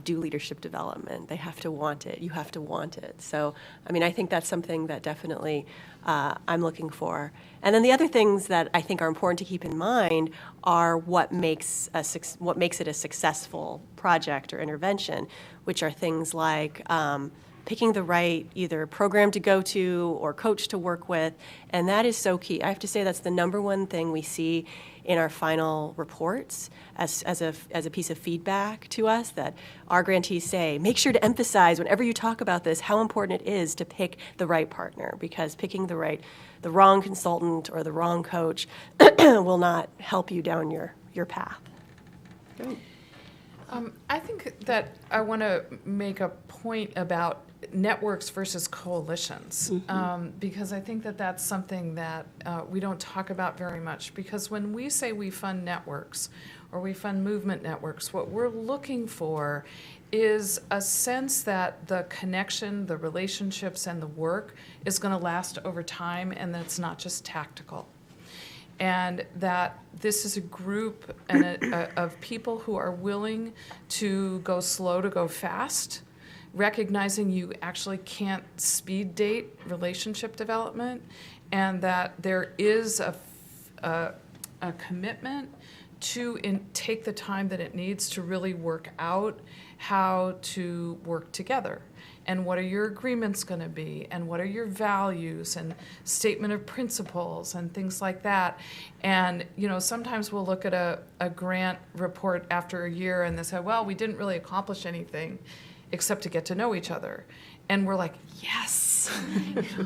do leadership development. They have to want it. You have to want it. So, I mean, I think that's something that definitely I'm looking for. And then the other things that I think are important to keep in mind are what makes it a successful project or intervention, which are things like picking the right either program to go to or coach to work with, and that is so key. I have to say that's the number one thing we see in our final reports as a piece of feedback to us, that our grantees say, make sure to emphasize whenever you talk about this how important it is to pick the right partner, because picking the wrong consultant or the wrong coach will not help you down your path.
Great.
I think that I want to make a point about networks versus coalitions, because I think that that's something that we don't talk about very much, because when we say we fund networks or we fund movement networks, what we're looking for is a sense that the connection, the relationships, and the work is going to last over time, and that's not just tactical. And that this is a group of people who are willing to go slow to go fast, recognizing you actually can't speed date relationship development, and that there is a commitment to take the time that it needs to really work out how to work together. And what are your agreements going to be, and what are your values and statement of principles and things like that. And sometimes we'll look at a grant report after a year and they say, well, we didn't really accomplish anything except to get to know each other. And we're like, yes,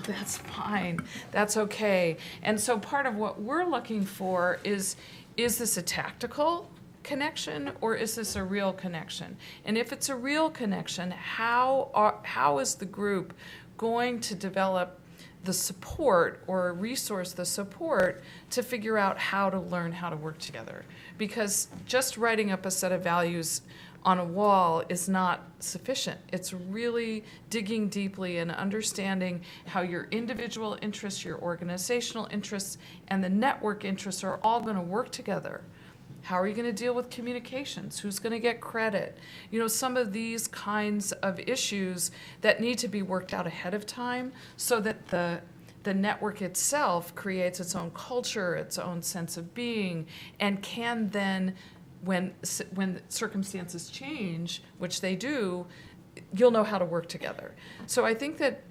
that's fine, that's okay. And so part of what we're looking for is this a tactical connection, or is this a real connection? And if it's a real connection, how is the group going to develop the support or resource the support to figure out how to learn how to work together? Because just writing up a set of values on a wall is not sufficient. It's really digging deeply and understanding how your individual interests, your organizational interests, and the network interests are all going to work together. How are you going to deal with communications? Who's going to get credit? Some of these kinds of issues that need to be worked out ahead of time so that the network itself creates its own culture, its own sense of being, and can then, when circumstances change, which they do, you'll know how to work together. So I think that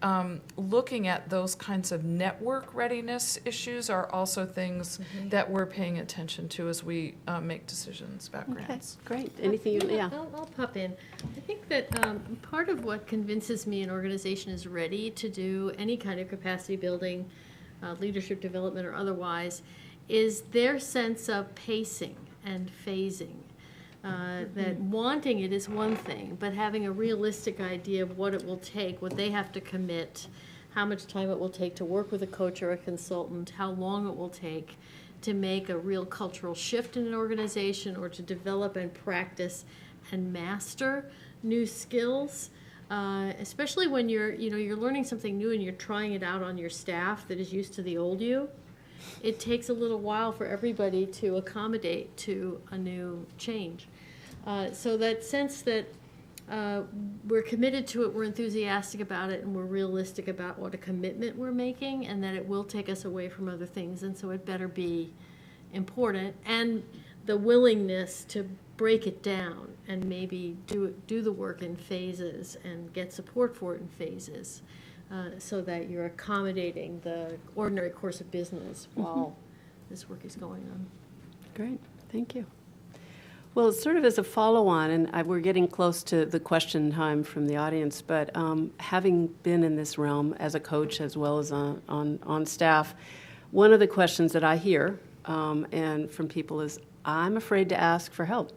looking at those kinds of network readiness issues are also things that we're paying attention to as we make decisions about grants.
Great. Anything
I'll pop in. I think that part of what convinces me an organization is ready to do any kind of capacity building, leadership development or otherwise, is their sense of pacing and phasing. That wanting it is one thing, but having a realistic idea of what it will take, what they have to commit, how much time it will take to work with a coach or a consultant, how long it will take to make a real cultural shift in an organization, or to develop and practice and master new skills, especially when you're learning something new and you're trying it out on your staff that is used to the old you. It takes a little while for everybody to accommodate to a new change. So that sense that we're committed to it, we're enthusiastic about it, and we're realistic about what a commitment we're making, and that it will take us away from other things, and so it better be important. And the willingness to break it down and maybe do the work in phases and get support for it in phases. So that you're accommodating the ordinary course of business while this work is going on.
Great, thank you. Well, sort of as a follow-on, and we're getting close to the question time from the audience, but having been in this realm as a coach as well as on staff, one of the questions that I hear and from people is, I'm afraid to ask for help.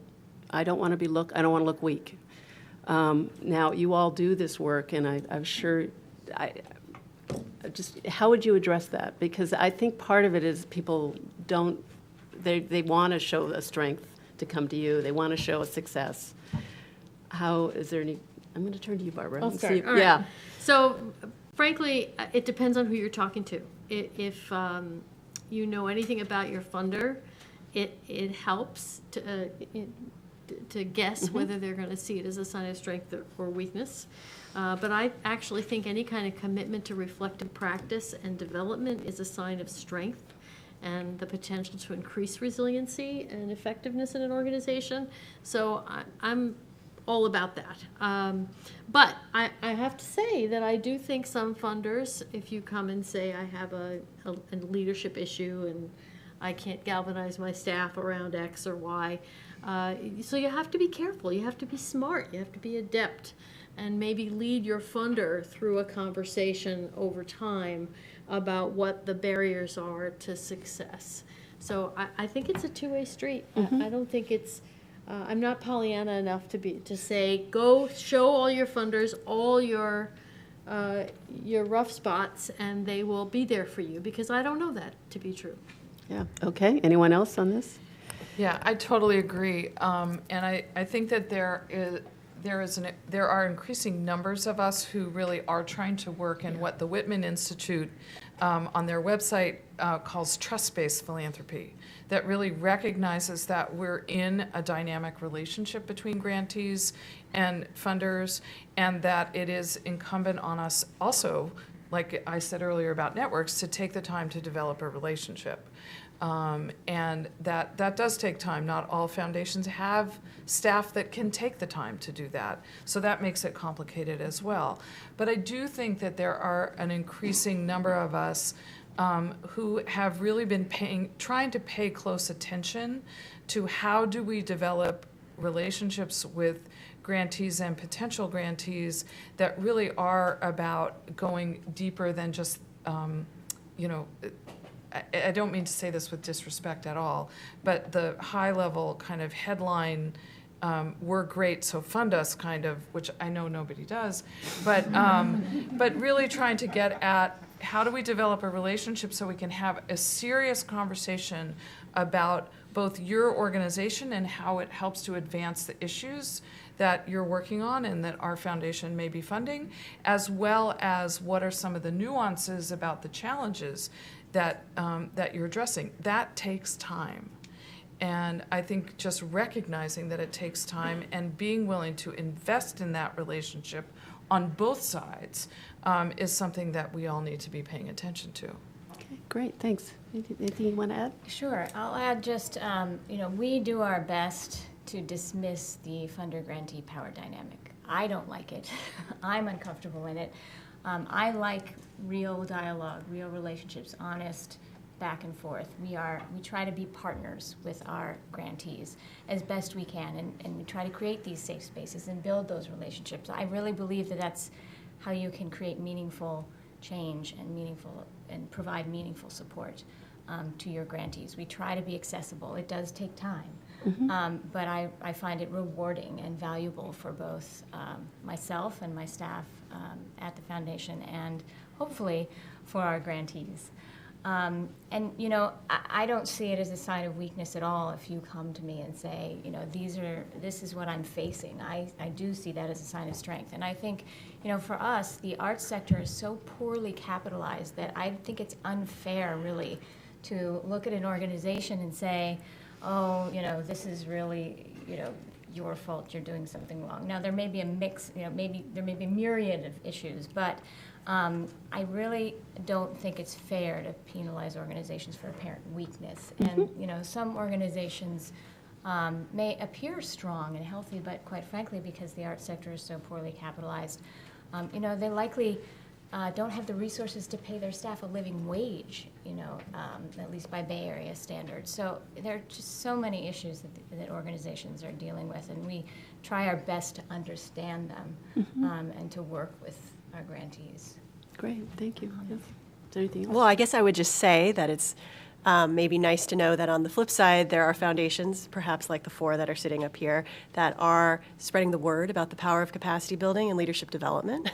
I don't want to look weak. Now, you all do this work, and I'm sure. How would you address that? Because I think part of it is people they want to show a strength to come to you. They want to show a success. Is there any, I'm going to turn to you, Barbara.
I'll start. All right.
Yeah.
So, frankly, it depends on who you're talking to. If you know anything about your funder, it helps to to guess whether they're going to see it as a sign of strength or weakness. But I actually think any kind of commitment to reflective practice and development is a sign of strength and the potential to increase resiliency and effectiveness in an organization. So I'm all about that. But I have to say that I do think some funders, if you come and say I have a leadership issue and I can't galvanize my staff around X or Y, so you have to be careful, you have to be smart, you have to be adept, and maybe lead your funder through a conversation over time about what the barriers are to success. So I think it's a two-way street. I don't think it's, I'm not Pollyanna enough to say, go show all your funders all your rough spots and they will be there for you, because I don't know that to be true.
Yeah, okay. Anyone else on this?
Yeah, I totally agree. And I think that there are increasing numbers of us who really are trying to work in what the Whitman Institute on their website calls trust-based philanthropy, that really recognizes that we're in a dynamic relationship between grantees and funders, and that it is incumbent on us also, like I said earlier about networks, to take the time to develop a relationship. And that does take time. Not all foundations have staff that can take the time to do that. So that makes it complicated as well. But I do think that there are an increasing number of us who have really been trying to pay close attention to how do we develop relationships with grantees and potential grantees that really are about going deeper than just, I don't mean to say this with disrespect at all, but the high-level kind of headline, we're great, so fund us kind of, which I know nobody does, but really trying to get at how do we develop a relationship so we can have a serious conversation about both your organization and how it helps to advance the issues that you're working on and that our foundation may be funding, as well as what are some of the nuances about the challenges that you're addressing. That takes time. And I think just recognizing that it takes time and being willing to invest in that relationship on both sides is something that we all need to be paying attention to.
Okay, great, thanks. Anything you want to add?
Sure. I'll add just, we do our best to dismiss the funder-grantee power dynamic. I don't like it. I'm uncomfortable in it. I like real dialogue, real relationships, honest, back and forth. We try to be partners with our grantees as best we can, and we try to create these safe spaces and build those relationships. I really believe that that's how you can create meaningful change and provide meaningful support to your grantees. We try to be accessible. It does take time, but I find it rewarding and valuable for both myself and my staff at the foundation, and hopefully for our grantees. I don't see it as a sign of weakness at all if you come to me and say, this is what I'm facing. I do see that as a sign of strength. And I think, for us, the arts sector is so poorly capitalized that I think it's unfair, really, to look at an organization and say, this is really, your fault, you're doing something wrong. Now, there may be a mix, there may be a myriad of issues, but I really don't think it's fair to penalize organizations for apparent weakness. And, some organizations may appear strong and healthy, but quite frankly, because the arts sector is so poorly capitalized, they likely don't have the resources to pay their staff a living wage, at least by Bay Area standards. So there are just so many issues that organizations are dealing with, and we try our best to understand them and to work with our grantees.
Great, thank you. Yes. Is there anything else?
Well, I guess I would just say that it's maybe nice to know that on the flip side, there are foundations, perhaps like the 4 that are sitting up here, that are spreading the word about the power of capacity building and leadership development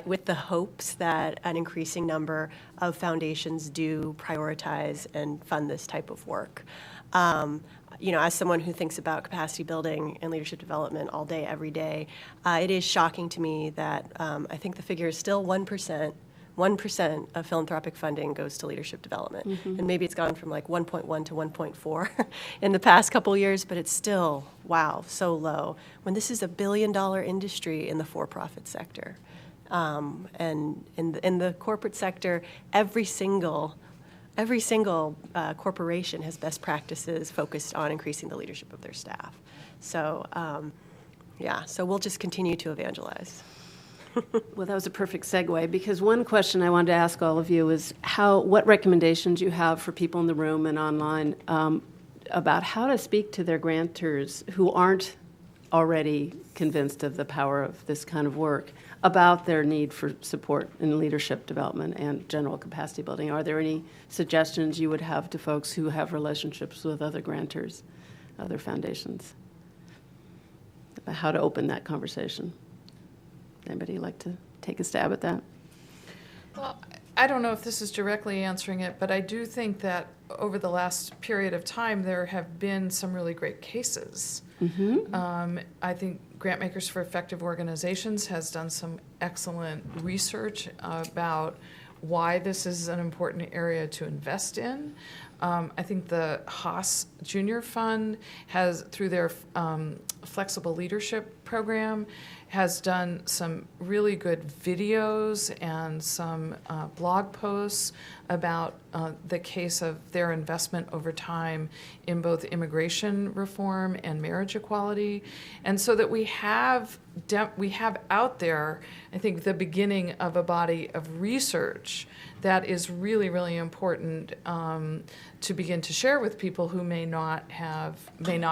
with the hopes that an increasing number of foundations do prioritize and fund this type of work. As someone who thinks about capacity building and leadership development all day, every day, it is shocking to me that I think the figure is still 1% 1% of philanthropic funding goes to leadership development. And maybe it's gone from like 1.1 to 1.4 in the past couple years, but it's still, wow, so low. When this is $1 billion industry in the for-profit sector. And in the corporate sector, every single corporation has best practices focused on increasing the leadership of their staff. So, so we'll just continue to evangelize.
Well, that was a perfect segue, because one question I wanted to ask all of you is what recommendations you have for people in the room and online about how to speak to their grantors who aren't already convinced of the power of this kind of work, about their need for support in leadership development and general capacity building. Are there any suggestions you would have to folks who have relationships with other grantors, other foundations, about how to open that conversation? Anybody like to take a stab at that?
Well, I don't know if this is directly answering it, but I do think that over the last period of time, there have been some really great cases. I think Grantmakers for Effective Organizations has done some excellent research about why this is an important area to invest in. I think the Haas Junior Fund has, through their flexible leadership program, has done some really good videos and some blog posts about the case of their investment over time in both immigration reform and marriage equality. And so that we have out there, I think, the beginning of a body of research that is really, really important to begin to share with people who may not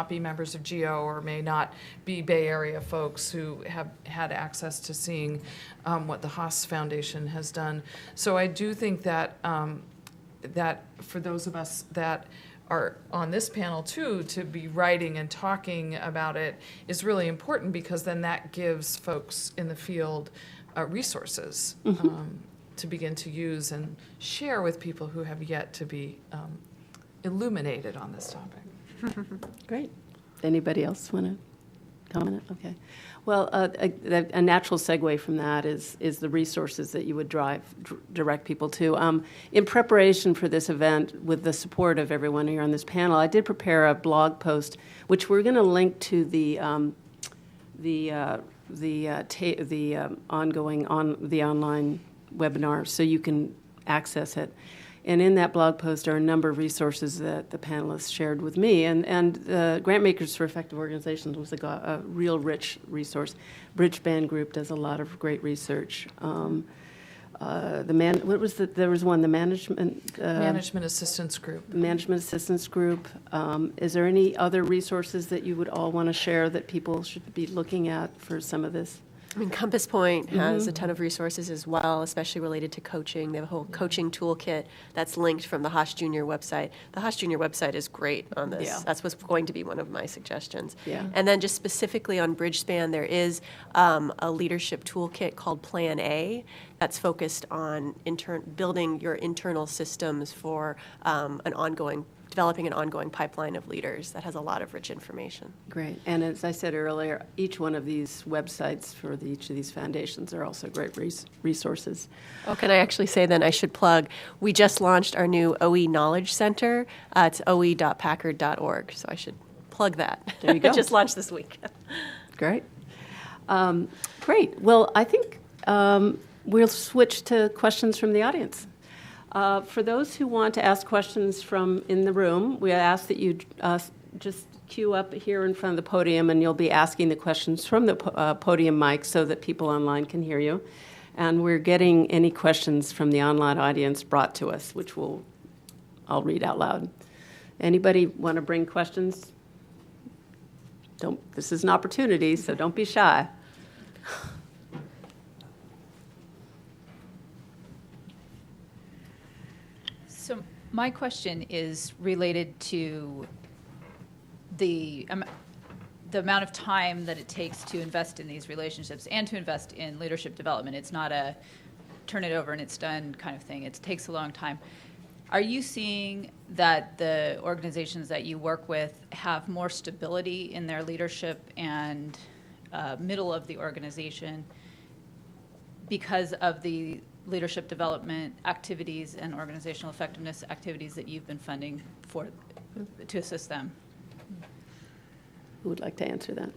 be members of GEO or may not be Bay Area folks who have had access to seeing what the Haas Foundation has done. So I do think that that for those of us that are on this panel too, to be writing and talking about it is really important, because then that gives folks in the field resources to begin to use and share with people who have yet to be illuminated on this topic.
Great. Anybody else want to comment? Okay. Well, a natural segue from that is the resources that you would direct people to. In preparation for this event, with the support of everyone here on this panel, I did prepare a blog post, which we're going to link to the online webinar, so you can access it. And in that blog post are a number of resources that the panelists shared with me. And Grantmakers for Effective Organizations was a real rich resource. Bridgeband Group does a lot of great research. There was one, the
Management Assistance Group.
Management Assistance Group. Is there any other resources that you would all want to share that people should be looking at for some of this?
I mean, Compass Point has a ton of resources as well, especially related to coaching. They have a whole coaching toolkit that's linked from the Haas Junior website. The Haas Junior website is great on this.
Yeah.
That's what's going to be one of my suggestions.
Yeah.
And then just specifically on Bridgespan, there is a leadership toolkit called Plan A that's focused on building your internal systems for developing an ongoing pipeline of leaders that has a lot of rich information.
Great. And as I said earlier, each one of these websites for each of these foundations are also great resources.
Oh, can I actually say then I should plug, we just launched our new OE Knowledge Center. It's oe.packard.org, so I should plug that.
There you go.
It just launched this week.
Great. Great. Well, I think we'll switch to questions from the audience. For those who want to ask questions from in the room, we ask that you just queue up here in front of the podium, and you'll be asking the questions from the podium mic so that people online can hear you. And we're getting any questions from the online audience brought to us, which I'll read out loud. Anybody want to bring questions? This is an opportunity, so don't be shy.
So my question is related to the amount of time that it takes to invest in these relationships and to invest in leadership development. It's not a turn it over and it's done kind of thing. It takes a long time. Are you seeing that the organizations that you work with have more stability in their leadership and middle of the organization because of the leadership development activities and organizational effectiveness activities that you've been funding to assist them?
Who would like to answer that?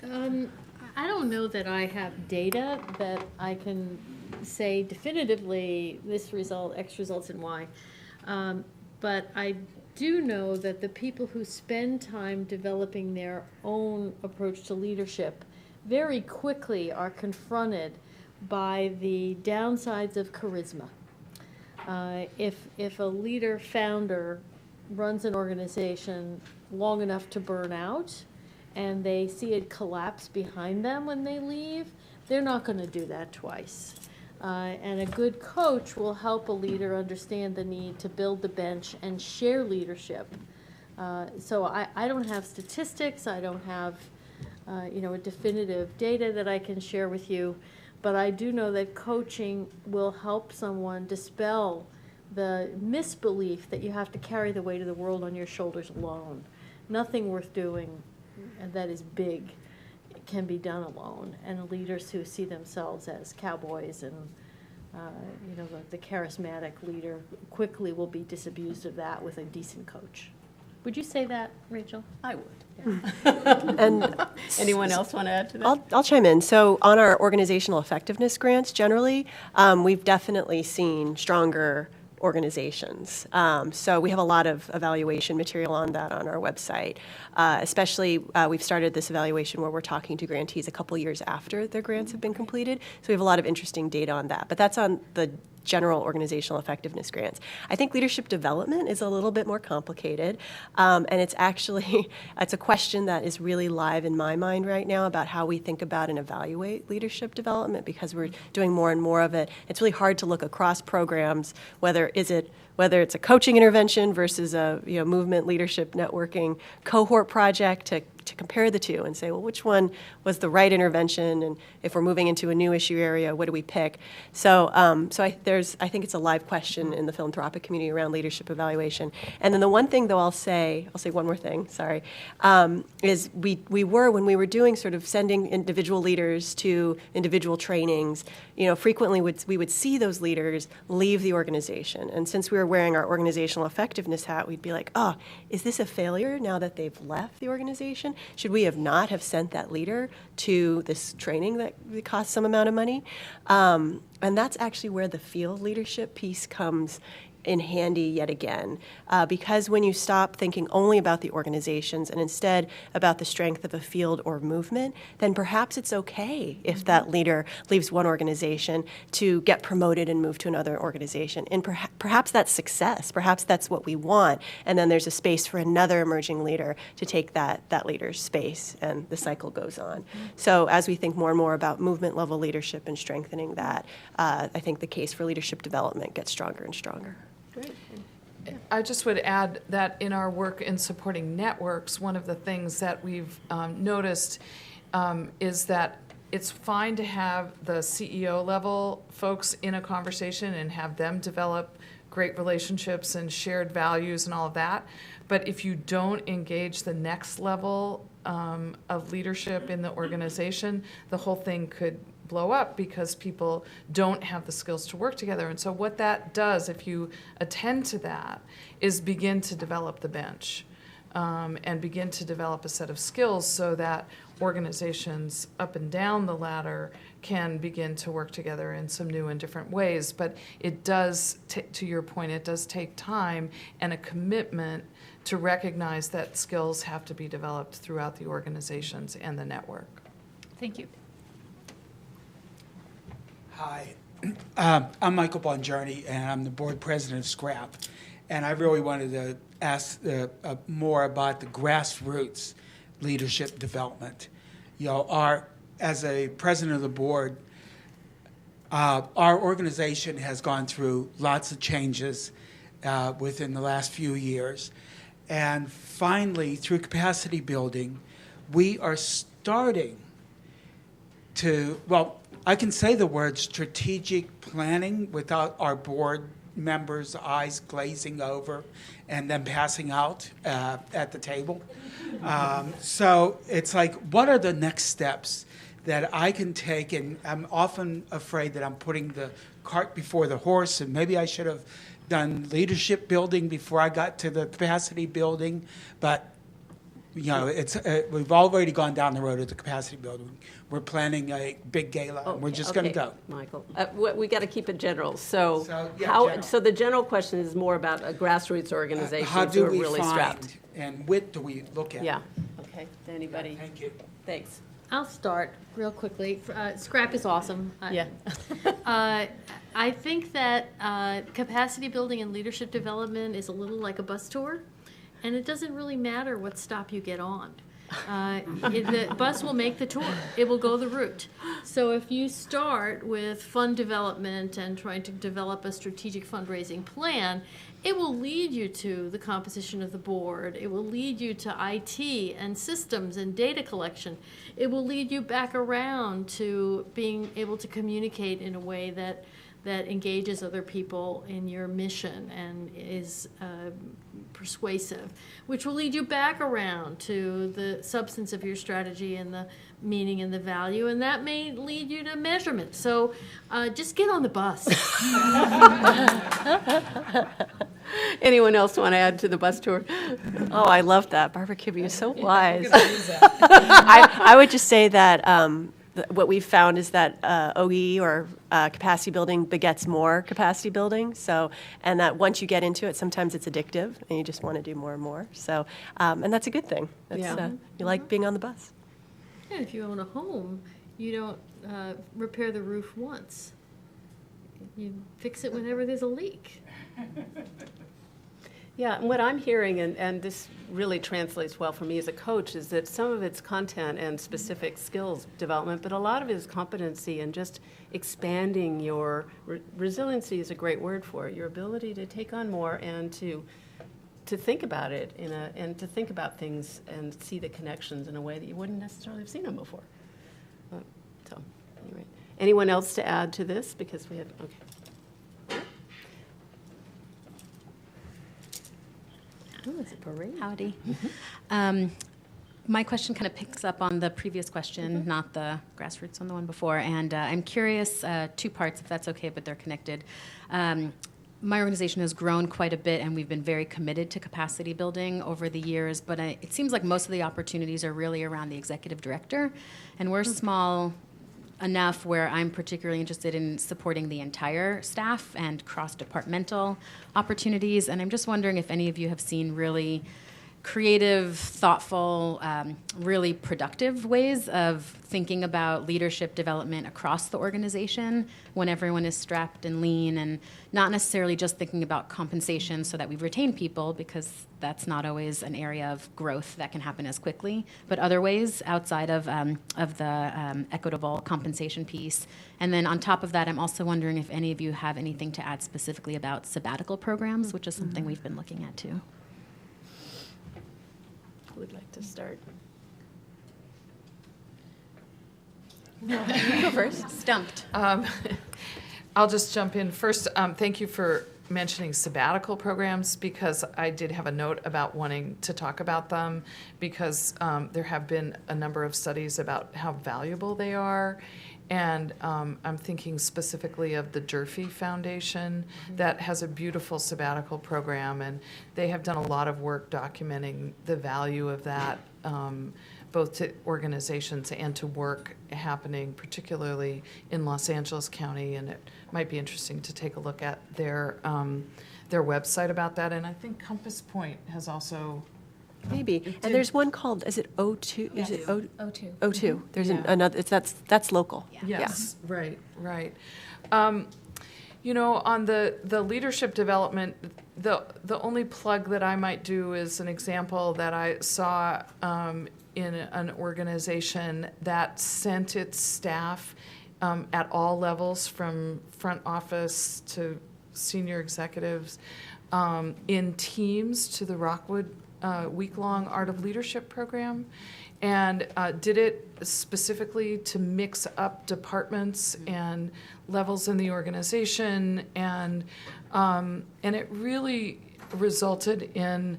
I don't know that I have data that I can say definitively this result, X results in Y. But I do know that the people who spend time developing their own approach to leadership very quickly are confronted by the downsides of charisma. If a leader founder runs an organization long enough to burn out and they see it collapse behind them when they leave, they're not going to do that twice. And a good coach will help a leader understand the need to build the bench and share leadership. So I don't have statistics, I don't have a definitive data that I can share with you, but I do know that coaching will help someone dispel the misbelief that you have to carry the weight of the world on your shoulders alone. Nothing worth doing that is big can be done alone, and leaders who see themselves as cowboys and the charismatic leader quickly will be disabused of that with a decent coach. Would you say that, Rachel?
I would.
And
Anyone else want to add to that?
I'll chime in. So on our organizational effectiveness grants, generally, we've definitely seen stronger organizations. So we have a lot of evaluation material on that on our website. Especially, we've started this evaluation where we're talking to grantees a couple years after their grants have been completed. So we have a lot of interesting data on that. But that's on the general organizational effectiveness grants. I think leadership development is a little bit more complicated, and it's a question that is really live in my mind right now about how we think about and evaluate leadership development, because we're doing more and more of it. It's really hard to look across programs, whether it's a coaching intervention versus a movement leadership networking cohort project, to compare the two and say, well, which one was the right intervention, and if we're moving into a new issue area, what do we pick? So, I think it's a live question in the philanthropic community around leadership evaluation. And then the one thing, though, I'll say one more thing. Sorry, is when we were doing sort of sending individual leaders to individual trainings, frequently we would see those leaders leave the organization, and since we were wearing our organizational effectiveness hat, we'd be like, oh, is this a failure now that they've left the organization? Should we not have sent that leader to this training that costs some amount of money? And that's actually where the field leadership piece comes in handy yet again, because when you stop thinking only about the organizations and instead about the strength of a field or movement, then perhaps it's okay if that leader leaves one organization to get promoted and move to another organization. And perhaps that's success. Perhaps that's what we want. And then there's a space for another emerging leader to take that leader's space, and the cycle goes on. So as we think more and more about movement level leadership and strengthening that, I think the case for leadership development gets stronger and stronger.
Great.
I just would add that in our work in supporting networks, one of the things that we've noticed is that it's fine to have the CEO level folks in a conversation and have them develop great relationships and shared values and all of that. But if you don't engage the next level of leadership in the organization, the whole thing could blow up because people don't have the skills to work together. And so what that does, if you attend to that, is begin to develop the bench and begin to develop a set of skills so that organizations up and down the ladder can begin to work together in some new and different ways. But it does, to your point, it does take time and a commitment to recognize that skills have to be developed throughout the organizations and the network.
Thank you.
Hi, I'm Michael Bongiorni, and I'm the board president of SCRAP. And I really wanted to ask more about the grassroots leadership development. As a president of the board, our organization has gone through lots of changes within the last few years. And finally, through capacity building, we are starting to, I can say the word strategic planning without our board members' eyes glazing over and then passing out at the table. So it's like, what are the next steps that I can take, and I'm often afraid that I'm putting the cart before the horse, and maybe I should have done leadership building before I got to the capacity building, but you know, it's we've already gone down the road of the capacity building. We're planning a big gala, and we're just going to go.
Michael, we got to keep it general. So,
general.
So the general question is more about a grassroots organization
How do
who are
we
really
find,
strapped.
and what do we look at?
Yeah. Okay. Anybody?
Thank you.
Thanks.
I'll start real quickly. Scrap is awesome.
Yeah.
I think that capacity building and leadership development is a little like a bus tour, and it doesn't really matter what stop you get on. The bus will make the tour. It will go the route. So if you start with fund development and trying to develop a strategic fundraising plan, it will lead you to the composition of the board. It will lead you to IT and systems and data collection. It will lead you back around to being able to communicate in a way that engages other people in your mission and is persuasive, which will lead you back around to the substance of your strategy and the meaning and the value, and that may lead you to measurement. So just get on the bus.
Anyone else want to add to the bus tour?
Oh, I love that. Barbara Kibbe is so wise. I would just say that what we've found is that OE or capacity building begets more capacity building. So, and that once you get into it, sometimes it's addictive and you just want to do more and more. So, and that's a good thing. That's,
Yeah.
You like being on the bus.
And if you own a home, you don't repair the roof once. You fix it whenever there's a leak.
Yeah, and what I'm hearing, and this really translates well for me as a coach, is that some of it's content and specific skills development, but a lot of it is competency and just expanding your resiliency is a great word for it. Your ability to take on more and to think about it and to think about things and see the connections in a way that you wouldn't necessarily have seen them before. So, anyway, anyone else to add to this? Because we have okay.
Oh, it's a parade.
Howdy. My question kind of picks up on the previous question, not the grassroots on the one before. And I'm curious, two parts, if that's okay, but they're connected. My organization has grown quite a bit, and we've been very committed to capacity building over the years. But it seems like most of the opportunities are really around the executive director. And we're small enough where I'm particularly interested in supporting the entire staff and cross-departmental opportunities. And I'm just wondering if any of you have seen really creative, thoughtful, really productive ways of thinking about leadership development across the organization when everyone is strapped and lean, and not necessarily just thinking about compensation so that we retain people, because that's not always an area of growth that can happen as quickly, but other ways outside of the equitable compensation piece. And then on top of that, I'm also wondering if any of you have anything to add specifically about sabbatical programs, which is something we've been looking at too.
Who would like to start?
You go first.
Stumped.
I'll just jump in first. Thank you for mentioning sabbatical programs, because I did have a note about wanting to talk about them, because there have been a number of studies about how valuable they are. And I'm thinking specifically of the Durfee Foundation that has a beautiful sabbatical program, and they have done a lot of work documenting the value of that, both to organizations and to work happening, particularly in Los Angeles County. And it might be interesting to take a look at their website about that. And I think Compass Point has also.
Maybe. And there's one called, is it O2? Is it
O2.
O2. There's
Yeah.
another, that's local.
Yes, right. You know, on the leadership development, the only plug that I might do is an example that I saw in an organization that sent its staff at all levels, from front office to senior executives, in teams to the Rockwood week-long Art of Leadership program, and did it specifically to mix up departments and levels in the organization, and it really resulted in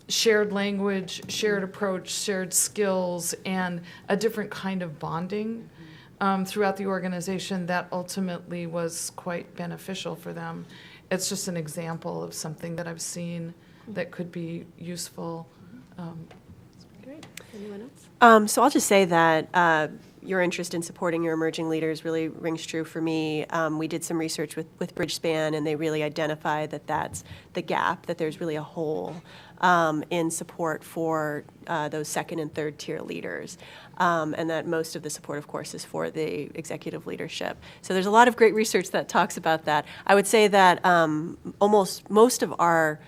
shared language, shared approach, shared skills, and a different kind of bonding throughout the organization that ultimately was quite beneficial for them. It's just an example of something that I've seen that could be useful.
Great. Anyone else?
So I'll just say that your interest in supporting your emerging leaders really rings true for me. We did some research with Bridgespan, and they really identified that that's the gap, that there's really a hole in support for those second and third tier leaders, and that most of the support, of course, is for the executive leadership. So there's a lot of great research that talks about that. I would say that almost most of our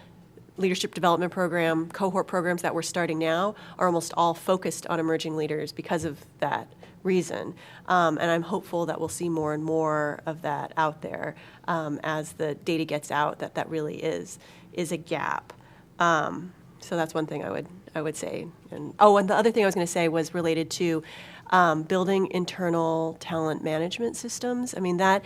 leadership development program, cohort programs that we're starting now are almost all focused on emerging leaders because of that reason. And I'm hopeful that we'll see more and more of that out there as the data gets out, that really is a gap. So that's one thing I would say. And the other thing I was going to say was related to building internal talent management systems. I mean, I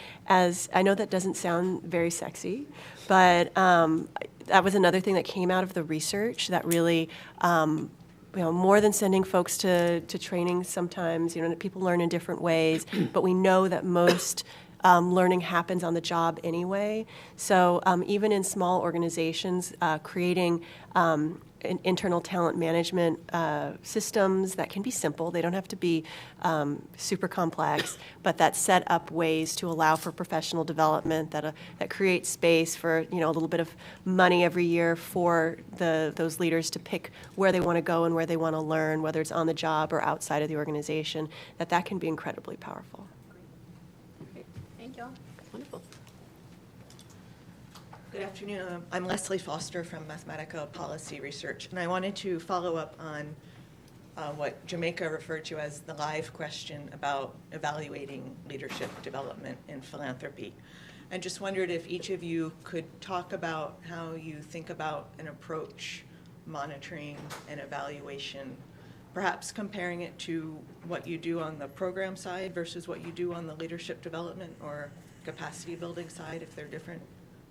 know that doesn't sound very sexy, but that was another thing that came out of the research that really, more than sending folks to training sometimes, people learn in different ways, but we know that most learning happens on the job anyway. So even in small organizations, creating internal talent management systems that can be simple. They don't have to be super complex, but that set up ways to allow for professional development, that create space for a little bit of money every year for those leaders to pick where they want to go and where they want to learn, whether it's on the job or outside of the organization. That can be incredibly powerful.
Thank you all. Wonderful.
Good afternoon. I'm Leslie Foster from Mathematica Policy Research, and I wanted to follow up on what Jamaica referred to as the live question about evaluating leadership development in philanthropy. I just wondered if each of you could talk about how you think about an approach, monitoring, and evaluation, perhaps comparing it to what you do on the program side versus what you do on the leadership development or capacity building side, if they're different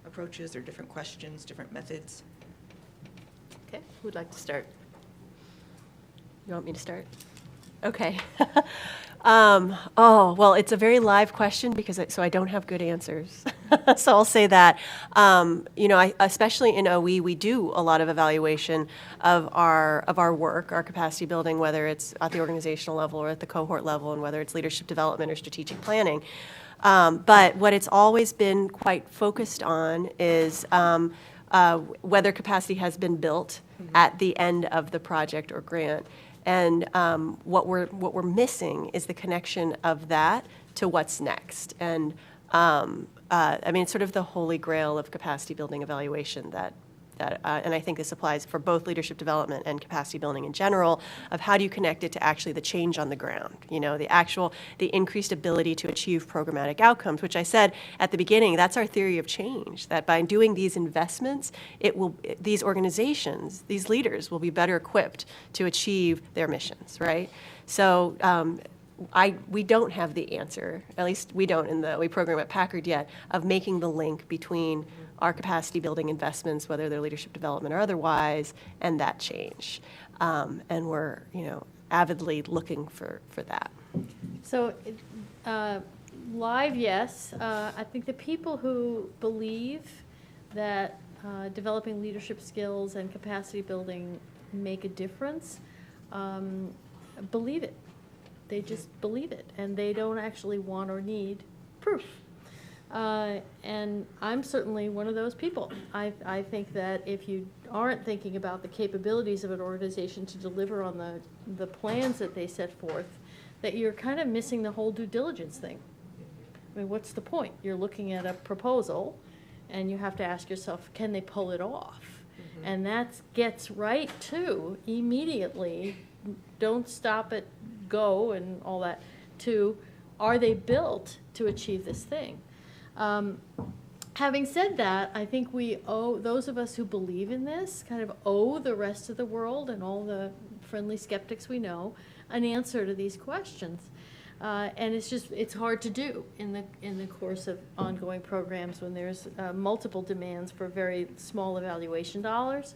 approaches or different questions, different methods.
Okay, who'd like to start?
You want me to start? Okay. Well, it's a very live question so I don't have good answers. So I'll say that. Especially in OE, we do a lot of evaluation of our work, our capacity building, whether it's at the organizational level or at the cohort level, and whether it's leadership development or strategic planning. But what it's always been quite focused on is whether capacity has been built at the end of the project or grant. And what we're missing is the connection of that to what's next. And it's sort of the holy grail of capacity building evaluation and I think this applies for both leadership development and capacity building in general, of how do you connect it to actually the change on the ground, the increased ability to achieve programmatic outcomes, which I said at the beginning, that's our theory of change, that by doing these investments, these organizations, these leaders will be better equipped to achieve their missions, right? So we don't have the answer, at least we don't in the OE program at Packard yet, of making the link between our capacity building investments, whether they're leadership development or otherwise, and that change. And we're, avidly looking for that.
So, live, yes. I think the people who believe that developing leadership skills and capacity building make a difference, believe it. They just believe it, and they don't actually want or need proof. And I'm certainly one of those people. I think that if you aren't thinking about the capabilities of an organization to deliver on the plans that they set forth, that you're kind of missing the whole due diligence thing. I mean, what's the point? You're looking at a proposal, and you have to ask yourself, can they pull it off? Mm-hmm. And that gets right to immediately, don't stop at go and all that, to are they built to achieve this thing? Having said that, I think we owe, those of us who believe in this, kind of owe the rest of the world and all the friendly skeptics we know an answer to these questions. And it's hard to do in the course of ongoing programs when there's multiple demands for very small evaluation dollars.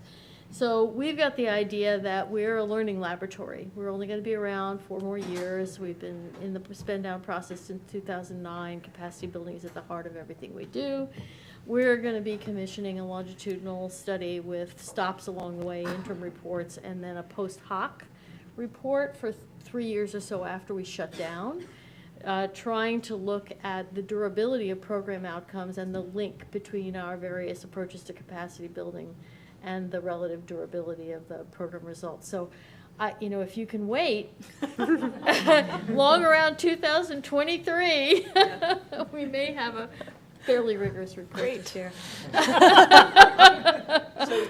So we've got the idea that we're a learning laboratory. We're only going to be around 4 more years. We've been in the spend down process since 2009. Capacity building is at the heart of everything we do. We're going to be commissioning a longitudinal study with stops along the way, interim reports, and then a post hoc report for 3 years or so after we shut down, trying to look at the durability of program outcomes and the link between our various approaches to capacity building and the relative durability of the program results. So, if you can wait long around 2023, we may have a fairly rigorous report to share.
So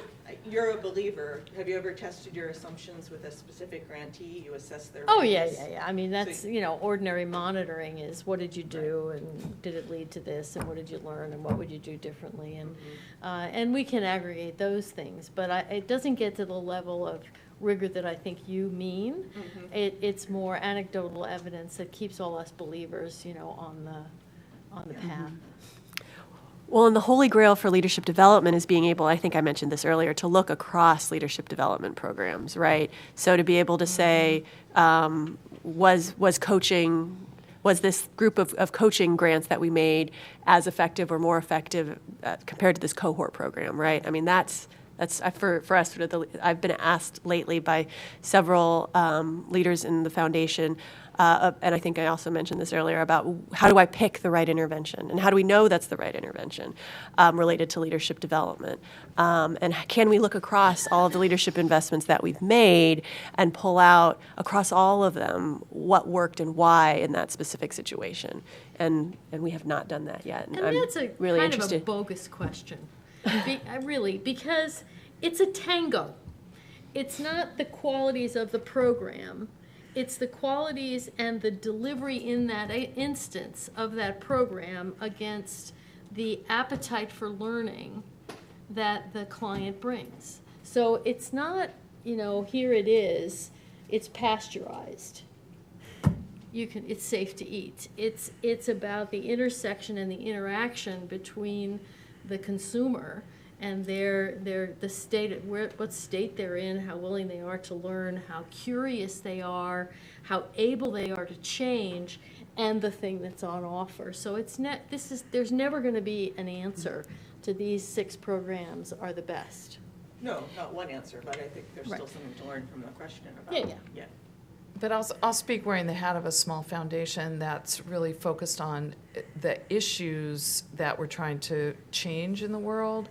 you're a believer. Have you ever tested your assumptions with a specific grantee? You assess their
Oh, yeah.
readiness?
I mean, that's, ordinary monitoring is what did you do and did it lead to this and what did you learn and what would you do differently? And we can aggregate those things, but it doesn't get to the level of rigor that I think you mean. It's more anecdotal evidence that keeps all us believers, on the path.
Well, and the holy grail for leadership development is being able, I think I mentioned this earlier, to look across leadership development programs, right? So to be able to say, was this group of coaching grants that we made as effective or more effective compared to this cohort program, right? I mean, that's for us. I've been asked lately by several leaders in the foundation, and I think I also mentioned this earlier, about how do I pick the right intervention and how do we know that's the right intervention related to leadership development, and can we look across all of the leadership investments that we've made and pull out across all of them what worked and why in that specific situation, and we have not done that yet.
And
I'm
that's a
really
kind
interested.
of a bogus question, really, because it's a tango. It's not the qualities of the program. It's the qualities and the delivery in that instance of that program against the appetite for learning that the client brings. So it's not, here it is, it's pasteurized. It's safe to eat. It's about the intersection and the interaction between the consumer and the state, what state they're in, how willing they are to learn, how curious they are, how able they are to change, and the thing that's on offer. So there's never going to be an answer to these 6 programs are the best.
No, not one answer, but I think there's
Right.
still something to learn from the question about.
Yeah.
But I'll speak wearing the hat of a small foundation that's really focused on the issues that we're trying to change in the world.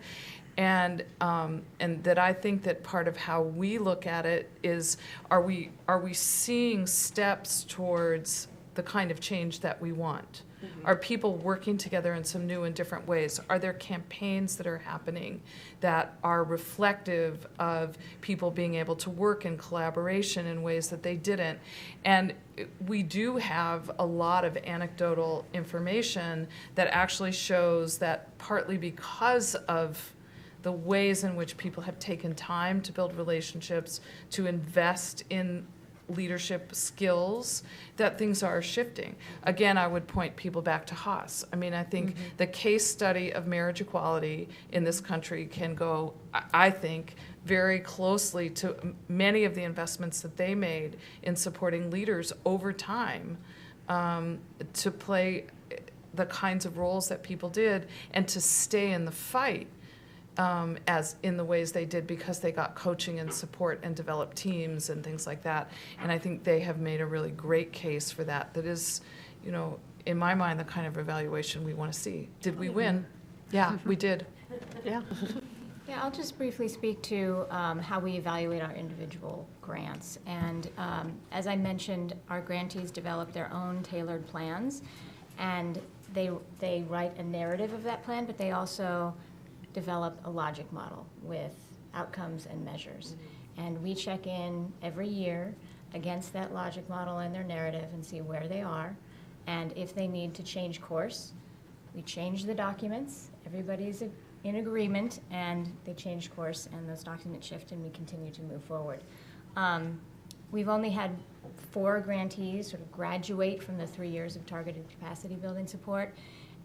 And that I think that part of how we look at it is, are we seeing steps towards the kind of change that we want? Mm-hmm. Are people working together in some new and different ways? Are there campaigns that are happening that are reflective of people being able to work in collaboration in ways that they didn't? And we do have a lot of anecdotal information that actually shows that partly because of the ways in which people have taken time to build relationships, to invest in leadership skills, that things are shifting. Again, I would point people back to Haas. I mean, I think the case study of marriage equality in this country can go, I think, very closely to many of the investments that they made in supporting leaders over time to play the kinds of roles that people did and to stay in the fight as in the ways they did because they got coaching and support and developed teams and things like that. And I think they have made a really great case for that. That is, in my mind, the kind of evaluation we want to see. Did we win? Yeah, we did.
Yeah.
Yeah, I'll just briefly speak to how we evaluate our individual grants. And as I mentioned, our grantees develop their own tailored plans, and they write a narrative of that plan, but they also develop a logic model with outcomes and measures. And we check in every year against that logic model and their narrative and see where they are. And if they need to change course, we change the documents. Everybody's in agreement, and they change course, and those documents shift, and we continue to move forward. We've only had 4 grantees sort of graduate from the 3 years of targeted capacity building support.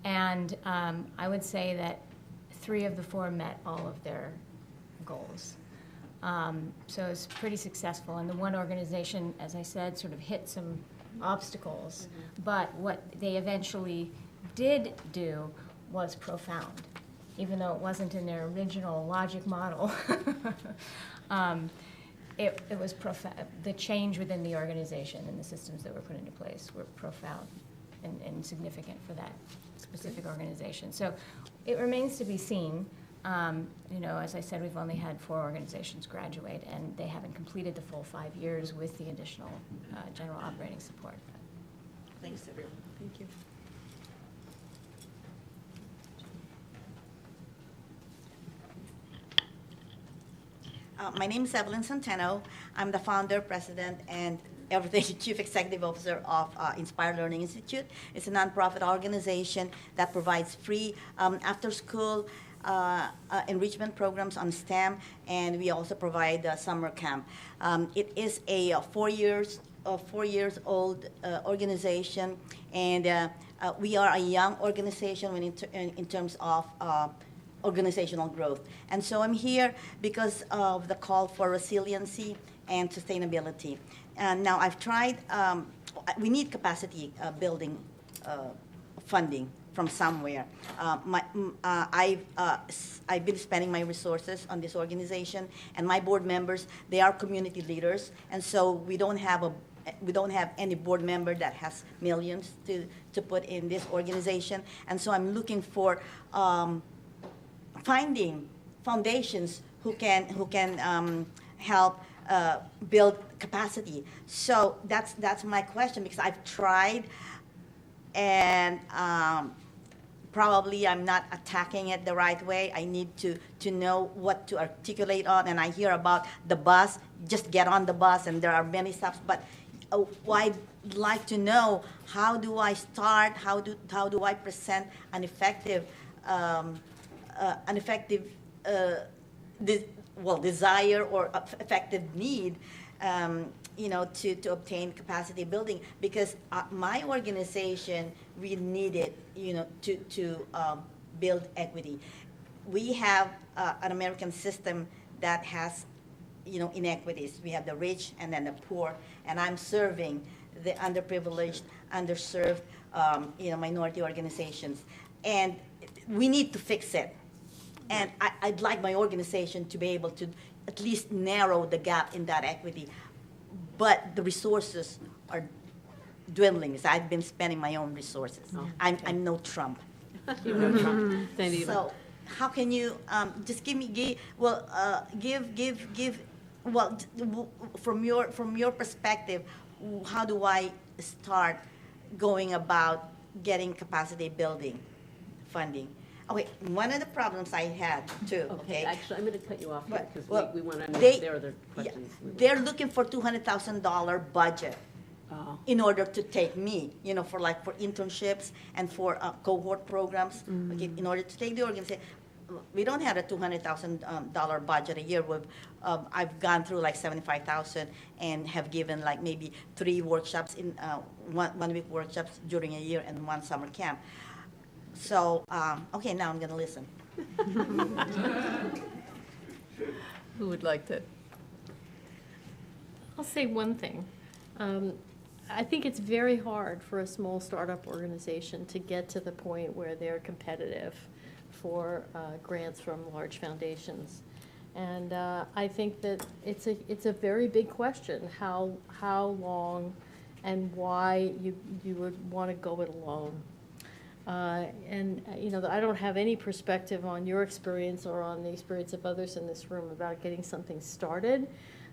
And I would say that 3 of the 4 met all of their goals. So it's pretty successful. And the one organization, as I said, sort of hit some obstacles. But what they eventually did do was profound, even though it wasn't in their original logic model. It was profound. The change within the organization and the systems that were put into place were profound and significant for that specific organization. So it remains to be seen. As I said, we've only had 4 organizations graduate, and they haven't completed the full 5 years with the additional general operating support.
Thanks, everyone.
Thank you.
My name is Evelyn Centeno. I'm the founder, president, and everyday chief executive officer of Inspire Learning Institute. It's a nonprofit organization that provides free after-school enrichment programs on STEM, and we also provide summer camp. It is a 4 years old organization, and we are a young organization in terms of organizational growth. And so I'm here because of the call for resiliency and sustainability. And now I've tried, we need capacity building funding from somewhere. I've been spending my resources on this organization, and my board members, they are community leaders, and so we don't have any board member that has millions to put in this organization. And so I'm looking for finding foundations who can help build capacity. So that's my question, because I've tried, and probably I'm not attacking it the right way. I need to know what to articulate on, and I hear about the bus. Just get on the bus, and there are many stops. But I'd like to know, how do I start? How do I present an effective desire or effective need, to obtain capacity building? Because my organization really needed, to build equity. We have an American system that has, inequities. We have the rich and then the poor, and I'm serving the underprivileged, underserved, minority organizations, and we need to fix it. And I'd like my organization to be able to at least narrow the gap in that equity. But the resources are dwindling. So I've been spending my own resources.
Oh,
I'm no Trump.
You're no Trump. Thank you.
So how can you just from your perspective, how do I start going about getting capacity building funding? Okay, one of the problems I had too, okay?
Actually, I'm going to cut you off here because
Well,
we want to know
they-
if there are other questions.
They're looking for $200,000 budget
Oh.
in order to take me, for internships and for cohort programs. Okay, in order to take the organization. We don't have a $200,000 budget a year. I've gone through like 75,000 and have given like maybe 3 workshops in 1 week workshops during a year and 1 summer camp. So, okay, now I'm going to listen.
Who would like to?
I'll say one thing. I think it's very hard for a small startup organization to get to the point where they're competitive for grants from large foundations. And I think that it's a very big question, how long and why you would want to go it alone. I don't have any perspective on your experience or on the experience of others in this room about getting something started.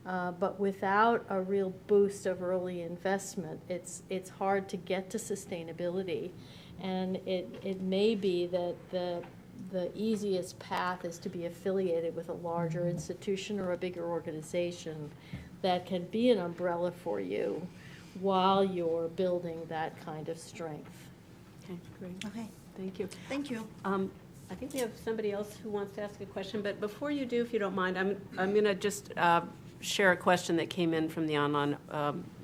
But without a real boost of early investment, it's hard to get to sustainability. And it may be that the easiest path is to be affiliated with a larger institution or a bigger organization that can be an umbrella for you while you're building that kind of strength.
Okay, great.
Okay,
Thank you.
thank you.
I think we have somebody else who wants to ask a question, but before you do, if you don't mind, I'm going to just share a question that came in from the online,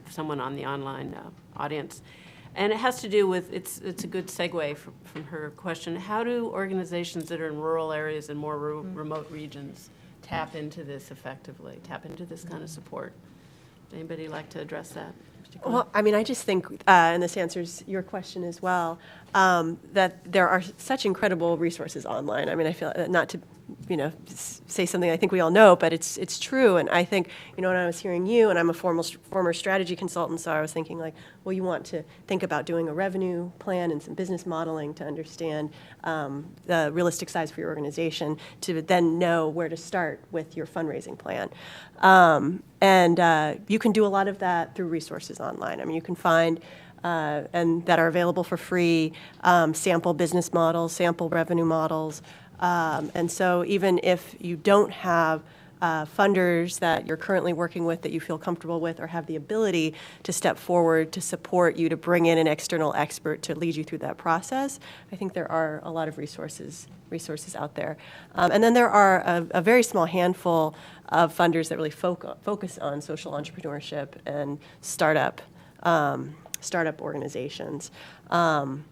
someone on the online audience. And it has to do with, it's a good segue from her question. How do organizations that are in rural areas and more remote regions tap into this effectively, tap into this kind of support? Anybody like to address that? particularly?
Well, I mean, I just think, and this answers your question as well, that there are such incredible resources online. I mean, I feel not to, say something I think we all know, but it's true. And I think, when I was hearing you, and I'm a former strategy consultant, so I was thinking like, well, you want to think about doing a revenue plan and some business modeling to understand the realistic size for your organization, to then know where to start with your fundraising plan. And you can do a lot of that through resources online. I mean, you can find and that are available for free, sample business models, sample revenue models. And so even if you don't have funders that you're currently working with that you feel comfortable with or have the ability to step forward to support you, to bring in an external expert to lead you through that process, I think there are a lot of resources out there. And then there are a very small handful of funders that really focus on social entrepreneurship and startup organizations. And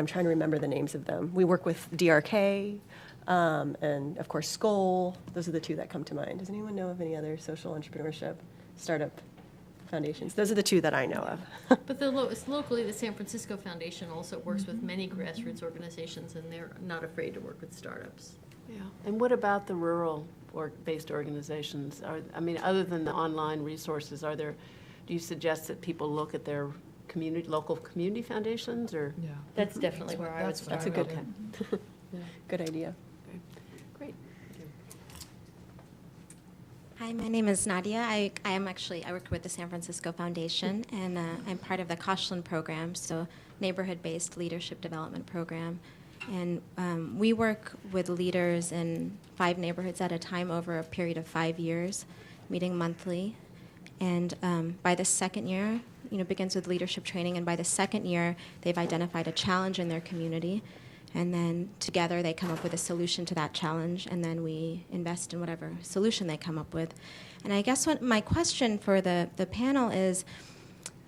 I'm trying to remember the names of them. We work with DRK, and of course Skoll. Those are the two that come to mind. Does anyone know of any other social entrepreneurship startup foundations? Those are the two that I know of.
But locally, the San Francisco Foundation also works with many grassroots organizations, and they're not afraid to work with startups.
Yeah. And what about the rural-based organizations? Other than the online resources, do you suggest that people look at their local community foundations, or?
Yeah.
That's definitely where I would start.
That's a good good idea.
Great.
Hi, my name is Nadia. I work with the San Francisco Foundation, and I'm part of the Koshland program, so neighborhood-based leadership development program. And we work with leaders in 5 neighborhoods at a time over a period of 5 years, meeting monthly. And by the second year, begins with leadership training, and by the second year, they've identified a challenge in their community. And then together they come up with a solution to that challenge, and then we invest in whatever solution they come up with. And I guess what my question for the panel is,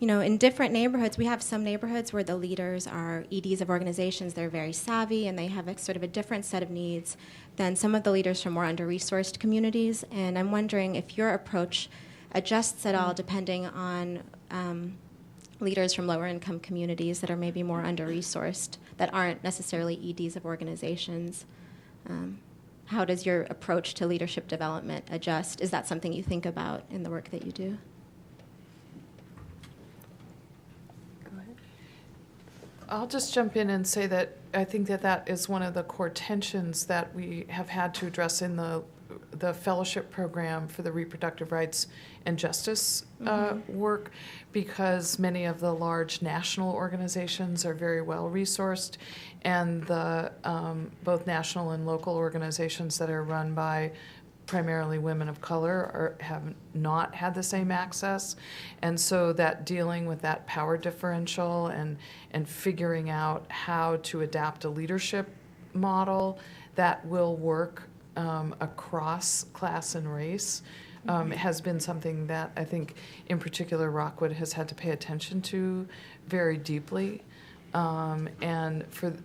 in different neighborhoods, we have some neighborhoods where the leaders are EDs of organizations. They're very savvy, and they have sort of a different set of needs than some of the leaders from more under-resourced communities. And I'm wondering if your approach adjusts at all depending on leaders from lower income communities that are maybe more under-resourced, that aren't necessarily EDs of organizations. How does your approach to leadership development adjust? Is that something you think about in the work that you do?
Go ahead.
I'll just jump in and say that I think that is one of the core tensions that we have had to address in the fellowship program for the reproductive rights and justice work, because many of the large national organizations are very well resourced, and the both national and local organizations that are run by primarily women of color have not had the same access. And so that dealing with that power differential and figuring out how to adapt a leadership model that will work across class and race has been something that I think, in particular, Rockwood has had to pay attention to very deeply. And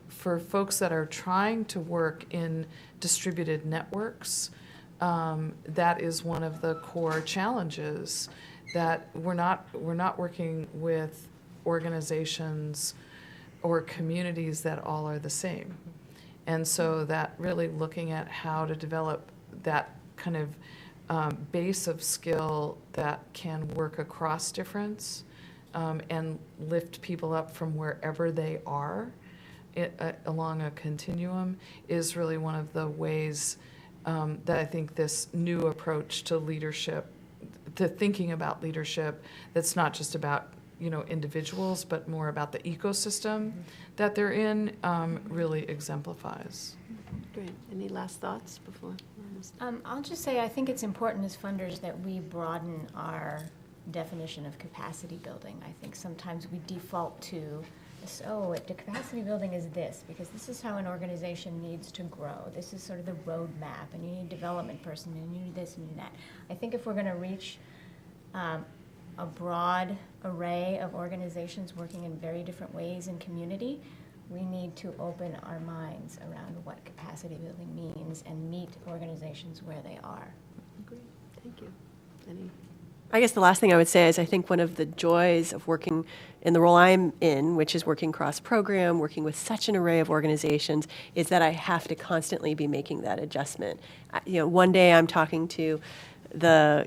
for folks that are trying to work in distributed networks, that is one of the core challenges, that we're not working with organizations or communities that all are the same. And so that really looking at how to develop that kind of base of skill that can work across difference and lift people up from wherever they are along a continuum is really one of the ways that I think this new approach to leadership, to thinking about leadership, that's not just about individuals, but more about the ecosystem that they're in, really exemplifies.
Great. Any last thoughts before?
I'll just say I think it's important as funders that we broaden our definition of capacity building. I think sometimes we default to the capacity building is this, because this is how an organization needs to grow. This is sort of the roadmap, and you need a development person, and you need this and you need that. I think if we're going to reach a broad array of organizations working in very different ways in community, we need to open our minds around what capacity building means and meet organizations where they are.
Great, thank you. Any?
I guess the last thing I would say is I think one of the joys of working in the role I'm in, which is working cross-program, working with such an array of organizations, is that I have to constantly be making that adjustment. One day I'm talking to the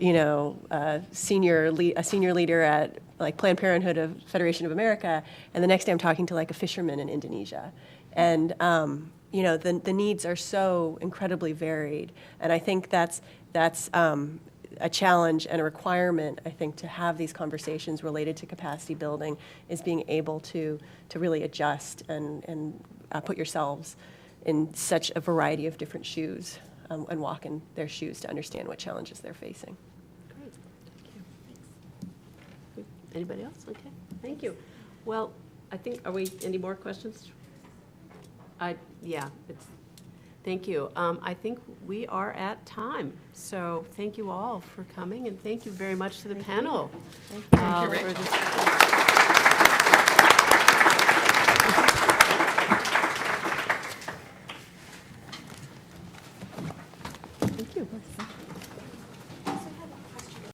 a senior leader at like Planned Parenthood of Federation of America, and the next day I'm talking to like a fisherman in Indonesia, and the needs are so incredibly varied, and I think that's a challenge and a requirement, I think, to have these conversations related to capacity building is being able to really adjust and put yourselves in such a variety of different shoes and walk in their shoes to understand what challenges they're facing.
Great, thank you. Anybody else? Okay, thank you. Well, I think, any more questions? Thank you. I think we are at time. So thank you all for coming, and thank you very much to the panel.
Thank you, Rachel.
for this. Thank you.